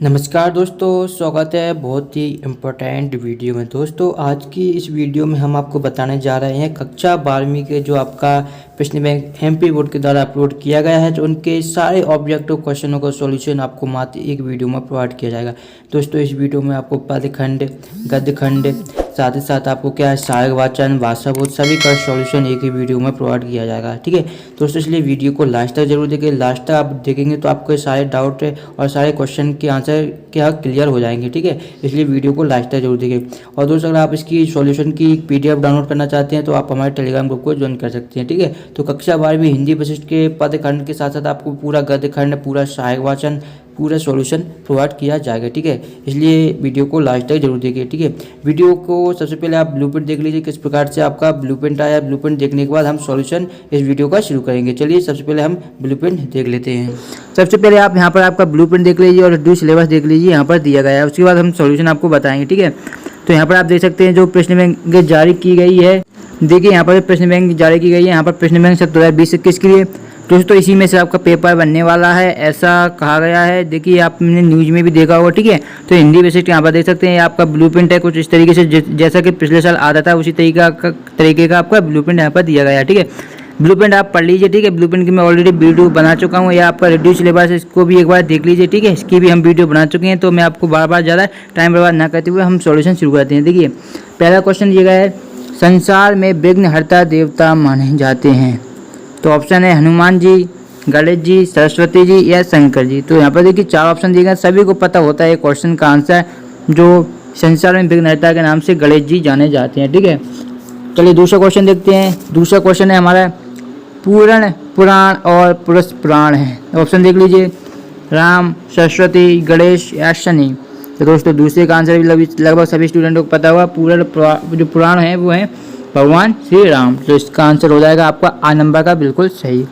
नमस्कार दोस्तों, स्वागत है बहुत ही इम्पोर्टेंट वीडियो में। दोस्तों आज की इस वीडियो में हम आपको बताने जा रहे हैं कक्षा 12वीं के जो आपका प्रश्न बैंक एमपी बोर्ड के द्वारा अपलोड किया गया है, तो उनके सारे ऑब्जेक्टिव क्वेश्चनों का सॉल्यूशन आपको मात्र एक वीडियो में प्रोवाइड किया जाएगा। दोस्तों इस वीडियो में आपको पदखंड, गद्यखंड, साथ ही साथ आपको क्या है सहायक वाचन, भाषा बोध सभी का सॉल्यूशन एक ही वीडियो में प्रोवाइड किया जाएगा। ठीक है दोस्तों, इसलिए वीडियो को लास्ट तक जरूर देखें। लास्ट तक आप देखेंगे तो आपके सारे डाउट और सारे क्वेश्चन के आंसर क्या क्लियर हो जाएंगे। ठीक है, इसलिए वीडियो को लास्ट तक जरूर देखें। और दोस्तों अगर आप इसकी सॉल्यूशन की PDF डाउनलोड करना चाहते हैं तो आप हमारे टेलीग्राम ग्रुप को ज्वाइन कर सकते हैं। ठीक है, तो कक्षा 12वीं हिंदी विशिष्ट के पदखंड के साथ साथ आपको पूरा गद्यखंड, पूरा सहायक वाचन, पूरा सॉल्यूशन प्रोवाइड किया जाएगा। ठीक है, इसलिए वीडियो को लास्ट तक जरूर देखिए। ठीक है, वीडियो को सबसे पहले आप ब्लूप्रिंट देख लीजिए किस प्रकार से आपका ब्लूप्रिंट आया। ब्लूप्रिंट देखने के बाद हम सॉल्यूशन इस वीडियो का शुरू करेंगे। चलिए सबसे पहले हम ब्लूप्रिंट देख लेते हैं। सबसे पहले आप यहाँ पर आपका ब्लूप्रिंट देख लीजिए और ड्यू सिलेबस देख लीजिए, यहाँ पर दिया गया है। उसके बाद हम सॉल्यूशन आपको बताएंगे। ठीक है, तो यहाँ पर आप देख सकते हैं जो प्रश्न बैंक जारी की गई है। देखिए यहाँ पर प्रश्न बैंक जारी की गई है। यहाँ पर प्रश्न बैंक सब 2020-21 के लिए दोस्तों इसी में से आपका पेपर बनने वाला है, ऐसा कहा गया है। देखिए आपने न्यूज में भी देखा होगा। ठीक है, तो हिंदी बेसिक यहाँ पर देख सकते हैं आपका ब्लूप्रिंट है कुछ इस तरीके से जैसा कि पिछले साल आता था उसी तरीके का आपका ब्लूप्रिंट यहाँ पर दिया गया है। ठीक है, ब्लूप्रिंट आप पढ़ लीजिए। ठीक है, ब्लूप्रिंट की मैं ऑलरेडी वीडियो बना चुका हूँ, या आपका रिड्यूस सिलेबस है इसको भी एक बार देख लीजिए। ठीक है, इसकी भी हम वीडियो बना चुके हैं, तो मैं आपको बार बार ज़्यादा टाइम बर्बाद ना करते हुए हम सॉल्यूशन शुरू करते हैं। देखिए पहला क्वेश्चन दिया गया है, संसार में विघ्नहर्ता देवता माने जाते हैं। तो ऑप्शन है हनुमान जी, गणेश जी, सरस्वती जी या शंकर जी। तो यहाँ पर देखिए 4 ऑप्शन दिए गए। सभी को पता होता है क्वेश्चन का आंसर, जो संसार में विघ्नहर्ता के नाम से गणेश जी जाने जाते हैं। ठीक है, चलिए दूसरा क्वेश्चन देखते हैं। दूसरा क्वेश्चन है हमारा पूर्ण पुराण और पुरुष पुराण है। ऑप्शन देख लीजिए, राम, सरस्वती, गणेश या शनि। तो दोस्तों दूसरे का आंसर भी लगभग सभी स्टूडेंटों को पता हुआ। पूर्ण जो पुराण है वो है भगवान श्री राम। तो इसका आंसर हो जाएगा आपका आ नंबर का बिल्कुल सही।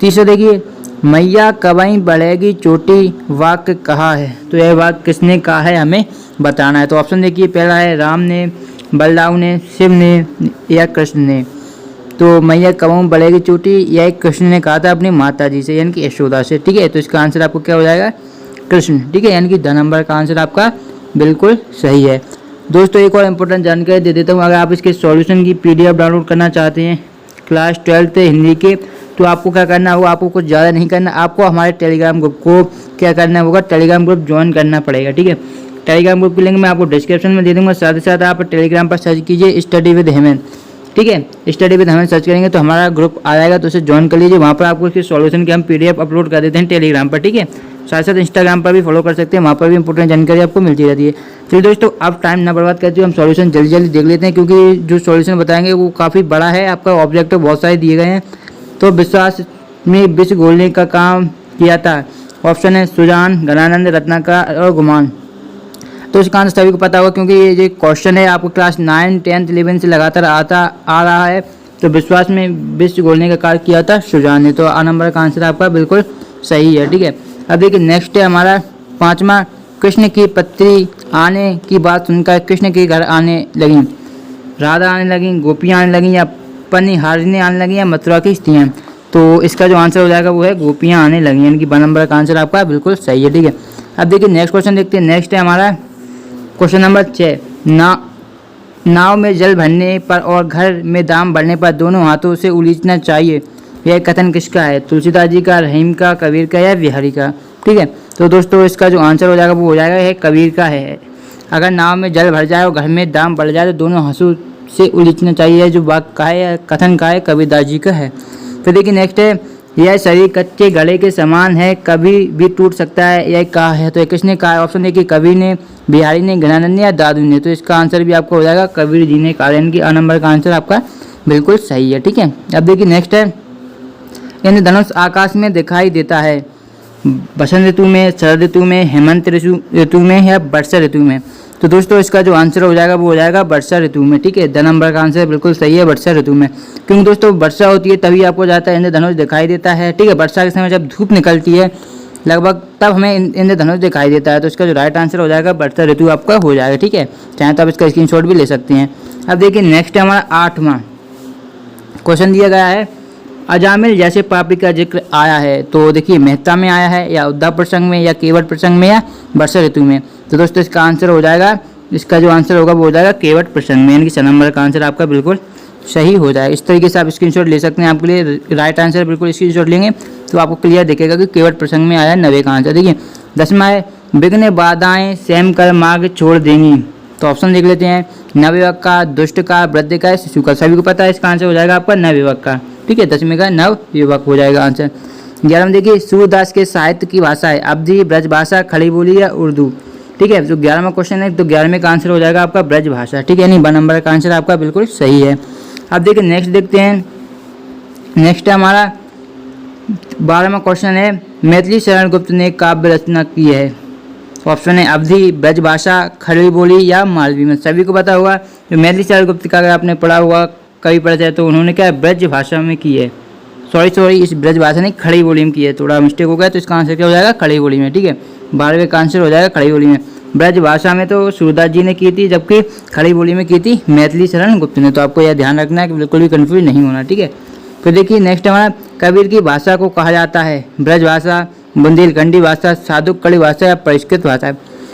तीसरा देखिए, मैया कबई बढ़ेगी चोटी वाक्य कहा है। तो यह वाक्य किसने कहा है हमें बताना है। तो ऑप्शन देखिए, पहला है राम ने, बलदाऊ ने, शिव ने या कृष्ण ने। तो मैया कबई बढ़ेगी चोटी यह कृष्ण ने कहा था अपनी माता जी से, यानी कि यशोदा से। ठीक है, तो इसका आंसर आपको क्या हो जाएगा, कृष्ण। ठीक है, यानी कि 2 नंबर का आंसर आपका बिल्कुल सही है। दोस्तों एक और इम्पोर्टेंट जानकारी दे देता हूँ, अगर आप इसके सॉल्यूशन की PDF डाउनलोड करना चाहते हैं क्लास 12th हिंदी के, तो आपको क्या करना होगा, आपको कुछ ज़्यादा नहीं करना, आपको हमारे टेलीग्राम ग्रुप को क्या करना होगा, टेलीग्राम ग्रुप ज्वाइन करना पड़ेगा। ठीक है, टेलीग्राम ग्रुप की लिंक मैं आपको डिस्क्रिप्शन में दे दूँगा। साथ ही साथ आप टेलीग्राम पर सर्च कीजिए स्टडी विद हेमन। ठीक है, स्टडी विद हेमन सर्च करेंगे तो हमारा ग्रुप आ जाएगा, तो उसे ज्वाइन कर लीजिए। वहाँ पर आपको इसके सॉल्यूशन के हम PDF अपलोड कर देते हैं टेलीग्राम पर। ठीक है, साथ साथ इंस्टाग्राम पर भी फॉलो कर सकते हैं, वहाँ पर भी इंपॉर्टेंट जानकारी आपको मिलती रहती है। चलिए दोस्तों अब टाइम ना बर्बाद करते हुए हम सॉल्यूशन जल्दी जल्दी देख लेते हैं, क्योंकि जो सॉल्यूशन बताएंगे वो काफ़ी बड़ा है। आपका ऑब्जेक्टिव बहुत सारे दिए गए हैं। तो विश्वास में विश्व घोलने का काम किया था। ऑप्शन है सुजान, गणानंद, रत्नाकर और गुमान। तो इसका आंसर सभी को पता होगा, क्योंकि ये जो क्वेश्चन है आपको क्लास 9, 10, 11 से लगातार आ रहा है। तो विश्वास में विश्व घोलने का कार्य किया था सुजान ने। तो आ नंबर का आंसर आपका बिल्कुल सही है। ठीक है, अब देखिए नेक्स्ट है हमारा 5वां, कृष्ण की पत्री आने की बात सुनकर कृष्ण के घर आने लगी, राधा आने लगी, गोपियाँ आने लगी, या पनिहारिणी आने लगी, या मथुरा की स्त्रियाँ। तो इसका जो आंसर हो जाएगा वो है गोपियाँ आने लगी, यानी कि 2 नंबर का आंसर आपका बिल्कुल सही है। ठीक है, अब देखिए नेक्स्ट क्वेश्चन देखते हैं। नेक्स्ट है हमारा क्वेश्चन नंबर 6, नाव में जल भरने पर और घर में दाम बढ़ने पर दोनों हाथों से उलीचना चाहिए, यह कथन किसका है। तुलसीदास जी का, रहीम का, कबीर का या बिहारी का। ठीक है, तो दोस्तों इसका जो आंसर हो जाएगा वो हो जाएगा है कबीर का है। अगर नाव में जल भर जाए और घर में दाम बढ़ जाए तो दोनों हाथों से उलीचना चाहिए, जो वाक्य का है या कथन का है कबीरदास जी का है। फिर देखिए नेक्स्ट है, यह शरीर कच्चे घड़े के समान है, कभी भी टूट सकता है, यह कहा है। तो किसने कहा है। ऑप्शन देखिए, कबीर ने, बिहारी ने, गणानंद ने या दादू ने। तो इसका आंसर भी आपको हो जाएगा कबीर जी ने कहा, यानी कि आ नंबर का आंसर आपका बिल्कुल सही है। ठीक है, अब देखिए नेक्स्ट है, इंद्रधनुष आकाश में दिखाई देता है बसंत ऋतु में, शरद ऋतु में, हेमंत ऋतु में या वर्षा ऋतु में। तो दोस्तों इसका जो आंसर हो जाएगा वो हो जाएगा वर्षा ऋतु में। ठीक है, 2 नंबर का आंसर बिल्कुल सही है, वर्षा ऋतु में। क्योंकि दोस्तों वर्षा होती है तभी आपको जाता है इंद्रधनुष दिखाई देता है। ठीक है, वर्षा के समय जब धूप निकलती है लगभग तब हमें इंद्रधनुष दिखाई देता है। तो इसका जो राइट आंसर हो जाएगा वर्षा ऋतु आपका हो जाएगा। ठीक है, चाहे तो आप इसका स्क्रीनशॉट भी ले सकते हैं। अब देखिए नेक्स्ट है हमारा 8वां क्वेश्चन दिया गया है, अजामिल जैसे पापी का जिक्र आया है, तो देखिए मेहता में आया है या उद्धा प्रसंग में या केवट प्रसंग में या वर्षा ऋतु में। तो दोस्तों इसका आंसर हो जाएगा, इसका जो आंसर होगा वो हो जाएगा केवट प्रसंग में, यानी कि 6 नंबर का आंसर आपका बिल्कुल सही हो जाएगा। इस तरीके से आप स्क्रीनशॉट ले सकते हैं, आपके लिए राइट आंसर बिल्कुल स्क्रीनशॉट लेंगे तो आपको क्लियर दिखेगा कि केवट प्रसंग में आया है 90 का आंसर। देखिए 10वां है, विघ्न बाधाएं सहम कर मार्ग छोड़ देंगी। तो ऑप्शन देख लेते हैं, नवयुवक का, दुष्ट का, वृद्ध का, शिशु का। सभी को पता है इसका आंसर हो जाएगा आपका नवयुवक का। ठीक है, 10वें का नवयुवक हो जाएगा आंसर। 11वां देखिए, सूरदास के साहित्य की भाषा है अवधी, ब्रज भाषा, खड़ी बोली या उर्दू। ठीक है, तो 11वां क्वेश्चन है, तो 11वें का आंसर हो जाएगा आपका ब्रज भाषा। ठीक है, नहीं 2 नंबर का आंसर आपका बिल्कुल सही है। अब देखिए नेक्स्ट देखते हैं, नेक्स्ट हमारा 12वां क्वेश्चन है, मैथिली शरण गुप्त ने काव्य रचना की है। ऑप्शन है अवधी, ब्रज भाषा, खड़ी बोली या मालवी में। सभी को पता होगा जो मैथिली शरण गुप्त का अगर आपने पढ़ा हुआ कभी पढ़ा जाए तो उन्होंने क्या ब्रज भाषा में की है, सॉरी इस ब्रज भाषा नहीं खड़ी बोली में की है, थोड़ा मिस्टेक हो गया, तो इसका आंसर क्या हो जाएगा खड़ी बोली में। ठीक है, 12वें का आंसर हो जाएगा खड़ी बोली में। ब्रज भाषा में तो सूरदास जी ने की थी, जबकि खड़ी बोली में की थी मैथिली शरण गुप्त ने। तो आपको यह ध्यान रखना है कि बिल्कुल भी कन्फ्यूज नहीं होना। ठीक है, तो देखिए नेक्स्ट हमारा, कबीर की भाषा को कहा जाता है ब्रज भाषा, बुंदेलखंडी भाषा, साधुकड़ी भाषा या परिष्कृत भाषा।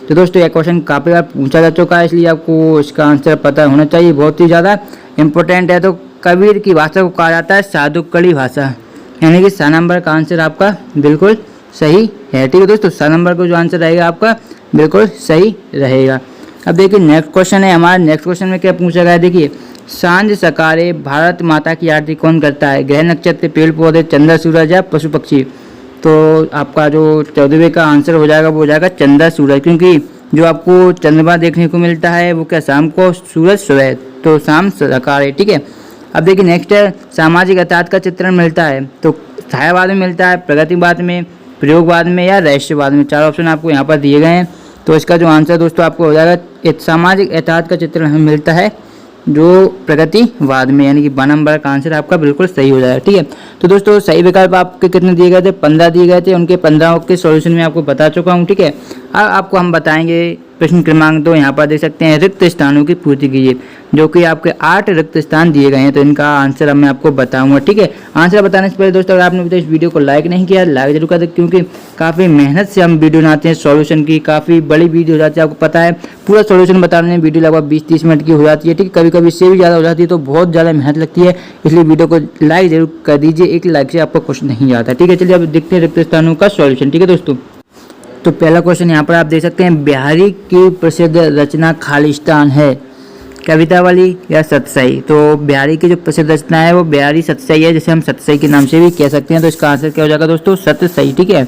तो दोस्तों यह क्वेश्चन काफ़ी बार पूछा जा चुका है, इसलिए आपको इसका आंसर पता होना चाहिए, बहुत ही ज़्यादा इंपॉर्टेंट है। तो कबीर की भाषा को कहा जाता है साधुकड़ी भाषा, यानी कि 6 नंबर का आंसर आपका बिल्कुल सही है। ठीक है दोस्तों, 6 नंबर को जो आंसर रहेगा आपका बिल्कुल सही रहेगा। अब देखिए नेक्स्ट क्वेश्चन है हमारा, नेक्स्ट क्वेश्चन में क्या पूछा गया है, देखिए सांझ सकारे भारत माता की आरती कौन करता है, ग्रह नक्षत्र, पेड़ पौधे, चंद्र सूरज या पशु पक्षी। तो आपका जो 14वें का आंसर हो जाएगा वो हो जाएगा चंद्र सूरज, क्योंकि जो आपको चंद्रमा देखने को मिलता है वो क्या शाम को, सूरज सुबह, तो शाम सकारे। ठीक है, अब देखिए नेक्स्ट है, सामाजिक यथार्थ का चित्रण मिलता है, तो छायावाद में मिलता है, प्रगतिवाद में, प्रयोगवाद में या रहस्यवाद में। 4 ऑप्शन आपको यहाँ पर दिए गए हैं। तो इसका जो आंसर दोस्तों आपको हो जाएगा, सामाजिक यथार्थ का चित्रण हमें मिलता है जो प्रगतिवाद में, यानी कि 2 नंबर का आंसर आपका बिल्कुल सही हो जाएगा। ठीक है, तो दोस्तों सही विकल्प आपके कितने दिए गए थे, 15 दिए गए थे, उनके 15 के सॉल्यूशन में आपको बता चुका हूँ। ठीक है, अब आपको हम बताएंगे प्रश्न क्रमांक 2, यहाँ पर देख सकते हैं, रिक्त स्थानों की पूर्ति कीजिए, जो कि आपके 8 रिक्त स्थान दिए गए हैं, तो इनका आंसर अब मैं आपको बताऊंगा। ठीक है, आंसर बताने से पहले दोस्तों अगर आपने अभी तक इस वीडियो को लाइक नहीं किया, लाइक जरूर कर दें, क्योंकि काफ़ी मेहनत से हम वीडियो बनाते हैं, सॉल्यूशन की काफ़ी बड़ी वीडियो हो जाती है, आपको पता है पूरा सॉल्यूशन बताने में वीडियो लगभग 20-30 मिनट की हो जाती है। ठीक है, कभी कभी इससे भी ज़्यादा हो जाती है, तो बहुत ज़्यादा मेहनत लगती है, इसलिए वीडियो को लाइक जरूर कर दीजिए, एक लाइक से आपको कुछ नहीं जाता। ठीक है, चलिए अब देखते हैं रिक्त स्थानों का सॉल्यूशन। ठीक है दोस्तों, तो पहला क्वेश्चन यहाँ पर आप देख सकते हैं, बिहारी की प्रसिद्ध रचना खालिस्तान है, कवितावली या सतसई। तो बिहारी की जो प्रसिद्ध रचना है वो बिहारी सतसई है, जिसे हम सतसई के नाम से भी कह सकते हैं। तो इसका आंसर क्या हो जाएगा दोस्तों, सतसई। ठीक है,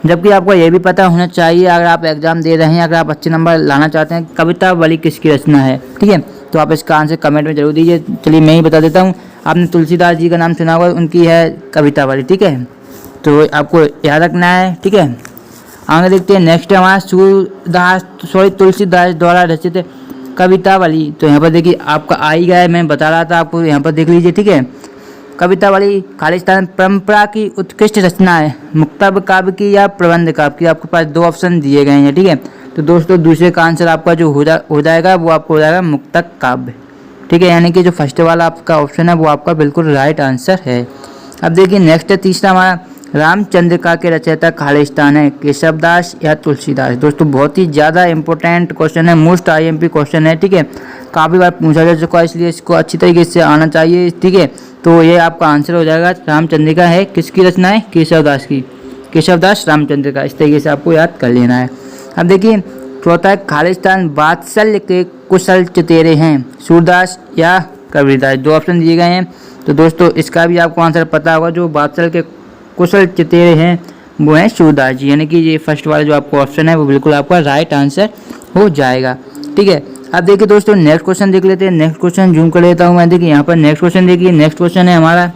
जबकि आपको ये भी पता होना चाहिए, अगर आप एग्जाम दे रहे हैं, अगर आप अच्छे नंबर लाना चाहते हैं, कवितावली किसकी रचना है। ठीक है, तो आप इसका आंसर कमेंट में जरूर दीजिए। चलिए मैं ही बता देता हूँ, आपने तुलसीदास जी का नाम सुना होगा, उनकी है कवितावली। ठीक है, तो आपको याद रखना है। ठीक है, आगे देखते हैं नेक्स्ट हमारा तुलसीदास द्वारा रचित कवितावली। तो यहाँ पर देखिए आपका आ ही गया है, मैं बता रहा था आपको, यहाँ पर देख लीजिए। ठीक है, कवितावली खालिस्तान परंपरा की उत्कृष्ट रचना है, मुक्तब काव्य की या प्रबंध काव्य की। आपके पास 2 ऑप्शन दिए गए हैं। ठीक है, तो दोस्तों दूसरे का आंसर आपका जो हो जाएगा वो आपको हो जाएगा मुक्तक काव्य। ठीक है, यानी कि जो फर्स्ट वाला आपका ऑप्शन है वो आपका बिल्कुल राइट आंसर है। अब देखिए नेक्स्ट है तीसरा हमारा, रामचंद्रिका के रचयिता खालिस्तान है, केशवदास या तुलसीदास। दोस्तों बहुत ही ज़्यादा इंपॉर्टेंट क्वेश्चन है, मोस्ट IMP क्वेश्चन है। ठीक है, काफ़ी बार पूछा जा चुका है, इसलिए इसको अच्छी तरीके से आना चाहिए। ठीक है, तो ये आपका आंसर हो जाएगा, रामचंद्रिका है किसकी रचना है, केशवदास की, केशवदास रामचंद्रिका। इस तरीके से आपको याद कर लेना है। अब देखिए चौथा है, खालिस्तान वात्सल्य के कुशल चतेरे हैं, सूरदास या कबीरदास। 2 ऑप्शन दिए गए हैं। तो दोस्तों इसका भी आपको आंसर पता होगा, जो वात्सल्य के कुशल चतेरे हैं वो हैं सूरदास जी, यानी कि ये फर्स्ट वाला जो आपको ऑप्शन है वो बिल्कुल आपका राइट आंसर हो जाएगा। ठीक है, अब देखिए दोस्तों नेक्स्ट क्वेश्चन देख लेते हैं। नेक्स्ट क्वेश्चन जूम कर लेता हूँ मैं। देखिए यहाँ पर नेक्स्ट क्वेश्चन देखिए, नेक्स्ट क्वेश्चन है हमारा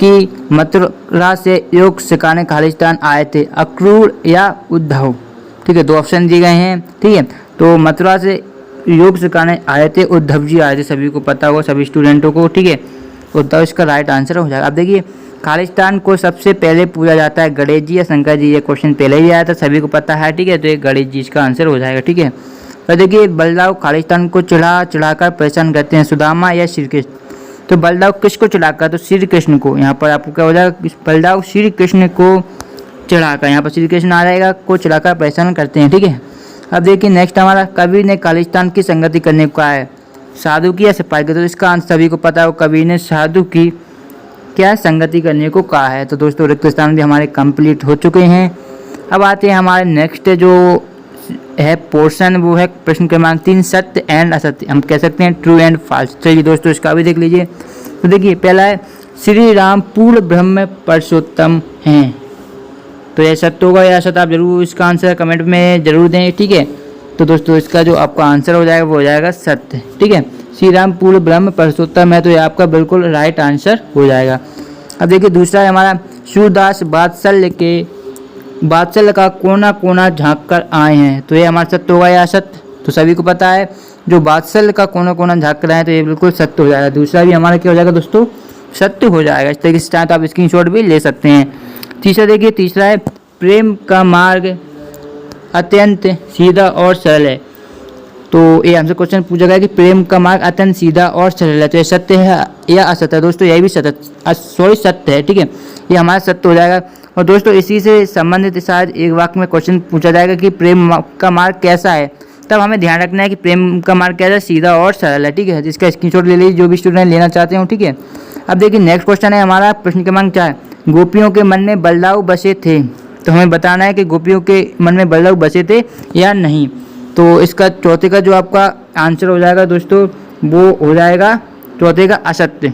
कि मथुरा से योग सिखाने खालिस्तान आए थे, अक्रूर या उद्धव। ठीक है, 2 ऑप्शन दिए गए हैं। ठीक है, तो मथुरा से योग सिखाने आए थे उद्धव जी आए थे, सभी को पता होगा, सभी स्टूडेंटों को। ठीक है, उद्धव इसका राइट आंसर हो जाएगा। अब देखिए खालिस्तान को सबसे पहले पूजा जाता है, गणेश जी या शंकर जी। ये क्वेश्चन पहले ही आया था, सभी को पता है। ठीक है, तो ये गणेश जी इसका आंसर हो जाएगा। ठीक है, तो देखिए बलराव खालिस्तान को चढ़ाकर परेशान करते हैं, सुदामा या श्री कृष्ण। तो बलदाऊ किसको चढ़ाकर, तो श्री कृष्ण को। यहाँ पर आपको क्या हो जाएगा, बलदाऊ श्री कृष्ण को चढ़ाकर, यहाँ पर श्री कृष्ण आ जाएगा, को चढ़ाकर परेशान करते हैं, ठीक है। अब देखिए नेक्स्ट हमारा, कबीर ने खालिस्तान की संगति करने को कहा है, साधु की या सिपाही की। तो इसका आंसर सभी को पता है, कबीर ने साधु की क्या संगति करने को कहा है। तो दोस्तों रिक्त स्थान भी हमारे कंप्लीट हो चुके हैं। अब आते हैं हमारे नेक्स्ट जो है पोर्शन, वो है प्रश्न क्रमांक 3, सत्य एंड असत्य, हम कह सकते हैं ट्रू एंड फॉल्स। चलिए दोस्तों इसका भी देख लीजिए। तो देखिए पहला है, श्री राम पूर्ण ब्रह्म परसोत्तम हैं। तो यह सत्य होगा या असत्य, आप जरूर इसका आंसर कमेंट में जरूर दें, ठीक है। तो दोस्तों इसका जो आपका आंसर हो जाएगा वो हो जाएगा सत्य, ठीक है। श्री राम पूर्ण ब्रह्म परसोत्तम है, तो ये आपका बिल्कुल राइट आंसर हो जाएगा। अब देखिए दूसरा है हमारा, सूरदास बात्सल्य का कोना कोना झाँक कर आए हैं। तो ये हमारा सत्य होगा या असत्य, तो सभी को पता है जो बात्सल्य का कोना कोना झाँक कर आए, तो ये बिल्कुल सत्य हो जाएगा। दूसरा भी हमारा क्या हो जाएगा दोस्तों, सत्य हो जाएगा। इस तरीके से चाहे तो आप स्क्रीनशॉट भी ले सकते हैं। तीसरा देखिए, तीसरा है, प्रेम का मार्ग अत्यंत सीधा और सरल है। तो ये हमसे क्वेश्चन पूछा गया कि प्रेम का मार्ग अत्यंत सीधा और सरल है, तो ये सत्य है या असत्य है। दोस्तों यही भी सत्य है, ठीक है, ये हमारा सत्य हो जाएगा। और दोस्तों इसी से संबंधित शायद एक वाक्य में क्वेश्चन पूछा जाएगा कि प्रेम का मार्ग कैसा है, तब हमें ध्यान रखना है कि प्रेम का मार्ग कैसा है, सीधा और सरल है, ठीक है। जिसका स्क्रीनशॉट ले लीजिए जो भी स्टूडेंट लेना चाहते हो, ठीक है। अब देखिए नेक्स्ट क्वेश्चन है हमारा प्रश्न क्रमांक 4, गोपियों के मन में बलदाऊ बसे थे। तो हमें बताना है कि गोपियों के मन में बलदाऊ बसे थे या नहीं। तो इसका चौथे का जो आपका आंसर हो जाएगा दोस्तों, वो हो जाएगा चौथे का असत्य।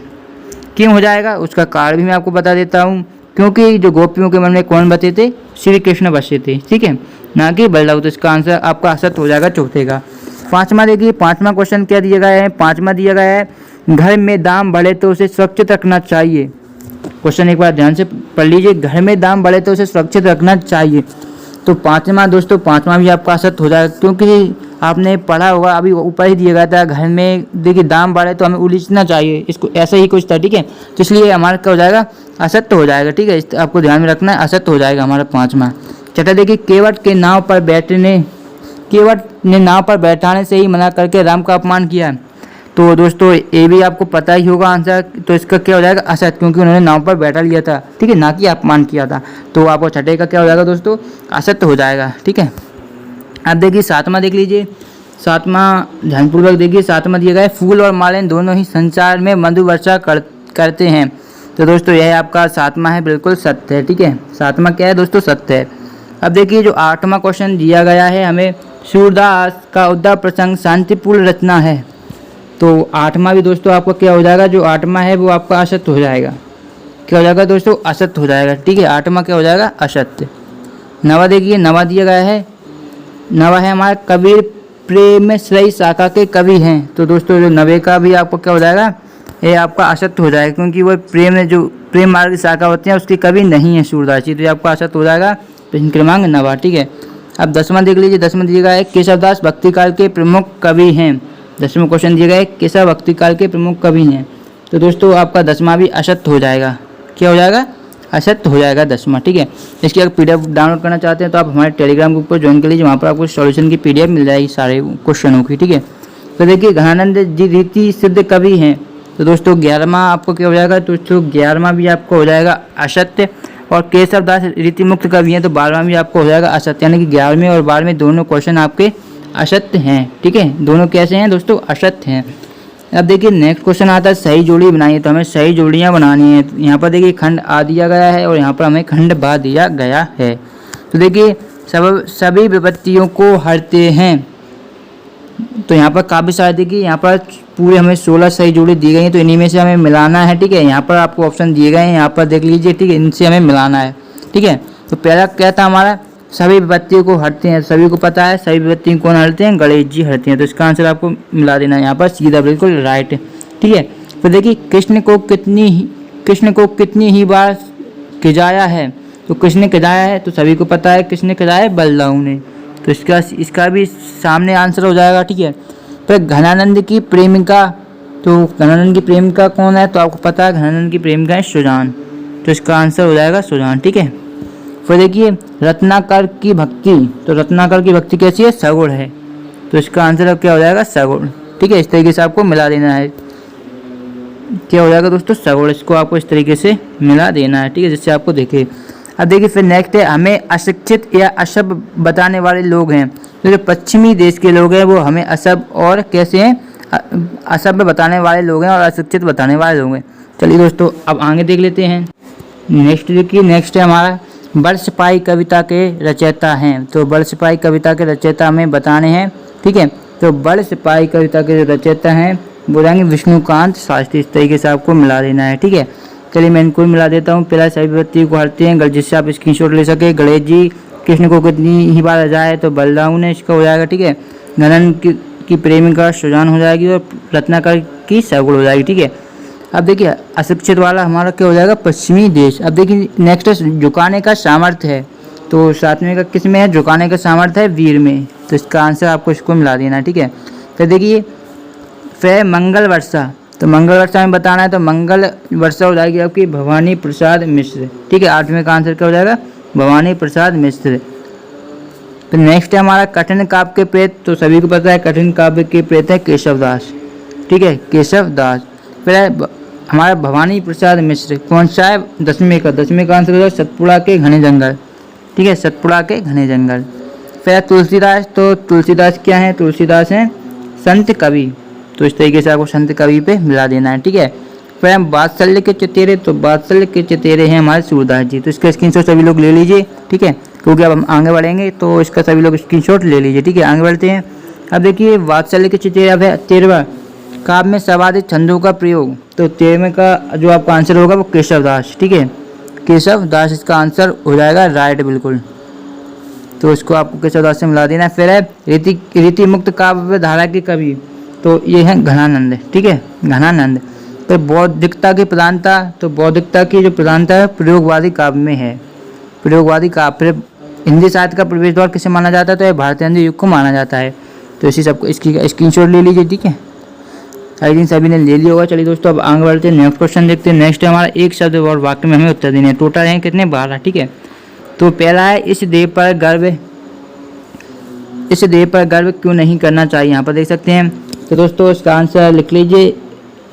क्यों हो जाएगा उसका कारण भी मैं आपको बता देता हूँ। क्योंकि जो गोपियों के मन में कौन बसे थे, श्री कृष्ण बसे थे, ठीक है, ना कि बलदाऊ। तो इसका आंसर आपका असत्य हो जाएगा चौथे का। पाँचवा देखिए, पाँचवा क्वेश्चन क्या दिया गया है, पाँचवा दिया गया है, घर में दाम बढ़े तो उसे सुरक्षित रखना चाहिए। क्वेश्चन एक बार ध्यान से पढ़ लीजिए, घर में दाम बढ़े तो उसे सुरक्षित रखना चाहिए। तो पाँचवा दोस्तों, पाँचवा भी आपका असत्य हो जाएगा, क्योंकि आपने पढ़ा होगा अभी ऊपर ही दिया गया था, घर में देखिए दाम बढ़े तो हमें उलीचना चाहिए, इसको ऐसा ही कुछ था, ठीक है। तो इसलिए हमारा क्या हो जाएगा, असत्य हो जाएगा, ठीक है। आपको ध्यान में रखना है, असत्य हो जाएगा हमारा पाँचवा। छठा देखिए, केवट ने नाव पर बैठाने से ही मना करके राम का अपमान किया। तो दोस्तों ये भी आपको पता ही होगा आंसर, तो इसका क्या हो जाएगा, असत्य, क्योंकि उन्होंने नाव पर बैठा लिया था, ठीक है, ना कि अपमान किया था। तो आपको छठे का क्या हो जाएगा दोस्तों, असत्य हो जाएगा, ठीक है। अब देखिए सातवां देख लीजिए, सातवां ध्यानपूर्वक देखिए, सातवां दिया गया है, फूल और मालें दोनों ही संसार में मधु वर्षा करते हैं। तो दोस्तों यह आपका सातवां है, बिल्कुल सत्य है, ठीक है। सातवां क्या है दोस्तों, सत्य है। अब देखिए जो आठवां क्वेश्चन दिया गया है हमें, सूरदास का उद्धार प्रसंग शांतिपूर्ण रचना है। तो आठवां भी दोस्तों आपका क्या हो जाएगा, जो आठवां है वो आपका असत्य हो जाएगा। क्या हो जाएगा दोस्तों, असत्य हो जाएगा, ठीक है। आठवां क्या हो जाएगा, असत्य। नवा देखिए, नवा दिया गया है, नवा है हमारा, कबीर प्रेम श्रेय शाखा के कवि हैं। तो दोस्तों जो नवे का भी आपको क्या हो जाएगा, ये आपका असत्य हो जाएगा, क्योंकि वो प्रेम मार्ग की शाखा होती है उसके कवि नहीं है सूरदास जी, तो ये आपका असत्य हो जाएगा प्रश्न क्रमांक नवा, ठीक है। अब दसवां देख लीजिए, दसवां दिया गया है, केशवदास भक्तिकाल के प्रमुख कवि हैं। 10वां क्वेश्चन दिया गया है, केशव भक्तिकाल के प्रमुख कवि हैं। तो दोस्तों आपका 10वां भी असत्य हो जाएगा। क्या हो जाएगा, असत्य हो जाएगा 10वां, ठीक है। इसकी अगर PDF डाउनलोड करना चाहते हैं तो आप हमारे टेलीग्राम ग्रुप पर ज्वाइन कर लीजिए, वहाँ पर आपको सॉल्यूशन की PDF मिल जाएगी सारे क्वेश्चनों की, ठीक है। तो देखिए घनानंद जी रीति सिद्ध कवि हैं। तो दोस्तों 11वां आपको क्या हो जाएगा, दोस्तों 11वां भी आपको हो जाएगा असत्य। और केशवदास रीति मुक्त कवि हैं, तो 12वां भी आपको हो जाएगा असत्य, यानी कि 11वें और 12वें दोनों क्वेश्चन आपके असत्य हैं, ठीक है। दोनों कैसे हैं दोस्तों, असत्य हैं। अब देखिए नेक्स्ट क्वेश्चन आता है, सही जोड़ी बनाइए। तो हमें सही जोड़ियाँ बनानी है। तो यहाँ पर देखिए खंड आ दिया गया है और यहाँ पर हमें खंड बा दिया गया है। तो देखिए सभी विपत्तियों को हरते हैं। तो यहाँ पर काफ़ी सारे देखिए, यहाँ पर पूरे हमें 16 सही जोड़ी दी गई हैं, तो इन्हीं में से हमें मिलाना है, ठीक है। यहाँ पर आपको ऑप्शन दिए गए हैं, यहाँ पर देख लीजिए, ठीक है, इनसे हमें मिलाना है, ठीक है। तो पहला क्या था हमारा, सभी विपत्तियों को हरते हैं। सभी को पता है सभी विपत्तियों कौन हरते हैं, गणेश जी हरते हैं। तो इसका आंसर आपको मिला देना है यहाँ पर सीधा, बिल्कुल राइट, ठीक है। तो देखिए कृष्ण को कितनी ही बार खिजाया है। तो किसने खिजाया है, तो सभी को पता है किसने खिजाया है, बलदाऊ ने। तो इसका भी सामने आंसर हो जाएगा, ठीक है। तो घनानंद की प्रेमिका, तो घनानंद की प्रेमिका कौन है, तो आपको पता है घनानंद की प्रेमिका है सुजान। तो इसका आंसर हो जाएगा सुजान, ठीक है। फिर देखिए रत्नाकर की भक्ति, तो रत्नाकर की भक्ति कैसी है, सगुण है। तो इसका आंसर अब क्या हो जाएगा, सगुण, ठीक है। इस तरीके से आपको मिला देना है। क्या हो जाएगा दोस्तों, सगुण। इसको आपको इस तरीके से मिला देना है, ठीक है, जिससे आपको दिखे। अब देखिए फिर नेक्स्ट है, हमें अशिक्षित या अशुभ बताने वाले लोग हैं। तो जो पश्चिमी देश के लोग हैं वो हमें अशुभ और कैसे हैं, असभ्य बताने वाले लोग हैं और अशिक्षित बताने वाले लोग हैं। चलिए दोस्तों अब आगे देख लेते हैं। नेक्स्ट देखिए, नेक्स्ट है हमारा बरसिपाही कविता के रचयिता हैं। तो बरसिपाही कविता के रचयिता हमें बताने हैं, ठीक है। तो बरसिपाही कविता के जो रचयिता हैं वो रहेंगे विष्णुकांत शास्त्री। इस तरीके से आपको मिला देना है, ठीक है। चलिए मैं इनको मिला देता हूँ। पहला सभी व्यक्ति को हरते हैं, जिससे आप स्क्रीनशॉट ले सके। गणेश जी कृष्ण को कितनी ही बार जाए तो बलराम ने इसका हो जाएगा, ठीक है। गणन की प्रेमिका सुजान हो जाएगी और रत्नाकर की सगुण हो जाएगी, ठीक है। अब देखिए अशिक्षित वाला हमारा क्या हो जाएगा, पश्चिमी देश। अब देखिए नेक्स्ट है झुकाने का सामर्थ्य है। तो सातवें का किस में है, झुकाने का सामर्थ्य है वीर में। तो इसका आंसर आपको इसको मिला देना है, ठीक है। फिर देखिए फिर मंगल वर्षा। तो मंगल वर्षा में बताना है, तो मंगल वर्षा हो जाएगी आपकी भवानी प्रसाद मिश्र, ठीक है। आठवें का आंसर क्या हो जाएगा, भवानी प्रसाद मिश्र। तो नेक्स्ट है हमारा कठिन काव्य के प्रेत। तो सभी को पता है कठिन काव्य के प्रेत है केशव दास, ठीक है, केशव दास। फिर हमारा भवानी प्रसाद मिश्र कौन सा है, दसवें का आंसर होगा सतपुड़ा के घने जंगल, ठीक है, सतपुड़ा के घने जंगल। फिर तुलसीदास। तो तुलसीदास क्या है, तुलसीदास हैं संत कवि। तो इस तरीके से आपको संत कवि पे मिला देना है, ठीक है। फिर हम वात्सल्य के चतेरे। तो वात्सल्य के चतेरे हैं हमारे सूरदास जी। तो इसका स्क्रीनशॉट सभी लोग ले लीजिए, ठीक है, क्योंकि अब हम आगे बढ़ेंगे तो इसका सभी लोग स्क्रीनशॉट ले लीजिए, ठीक है। आगे बढ़ते हैं। अब देखिए वात्सल्य के चतेरे अब है 13वां, काव्य में सर्वाधिक छंदों का प्रयोग। तो 13वें का जो आपका आंसर होगा वो केशव दास, ठीक है, केशव दास इसका आंसर हो जाएगा राइट, बिल्कुल। तो इसको आपको केशव दास से मिला देना है। फिर है रीति मुक्त काव्य धारा के कवि। तो ये है घनानंद, ठीक है, घनानंद। तो बौद्धिकता की प्रधानता। तो बौद्धिकता की जो प्रधानता है प्रयोगवादी काव्य में है, प्रयोगवादी काव्य। हिंदी साहित्य का प्रवेश द्वार किसे माना जाता है, तो यह भारतीय युग को माना जाता है। तो इसी सबको इसकी स्क्रीनशॉट ले लीजिए, ठीक है। आई थिंक सभी ने ले लिया होगा। चलिए दोस्तों अब आगे बढ़ते हैं, नेक्स्ट क्वेश्चन देखते हैं। नेक्स्ट है हमारा एक शब्द और वाक्य में हमें उत्तर देने हैं। टोटल हैं कितने, 12, ठीक है। तो पहला है इस देव पर गर्व, इस देव पर गर्व क्यों नहीं करना चाहिए, यहाँ पर देख सकते हैं। तो दोस्तों इसका आंसर लिख लीजिए,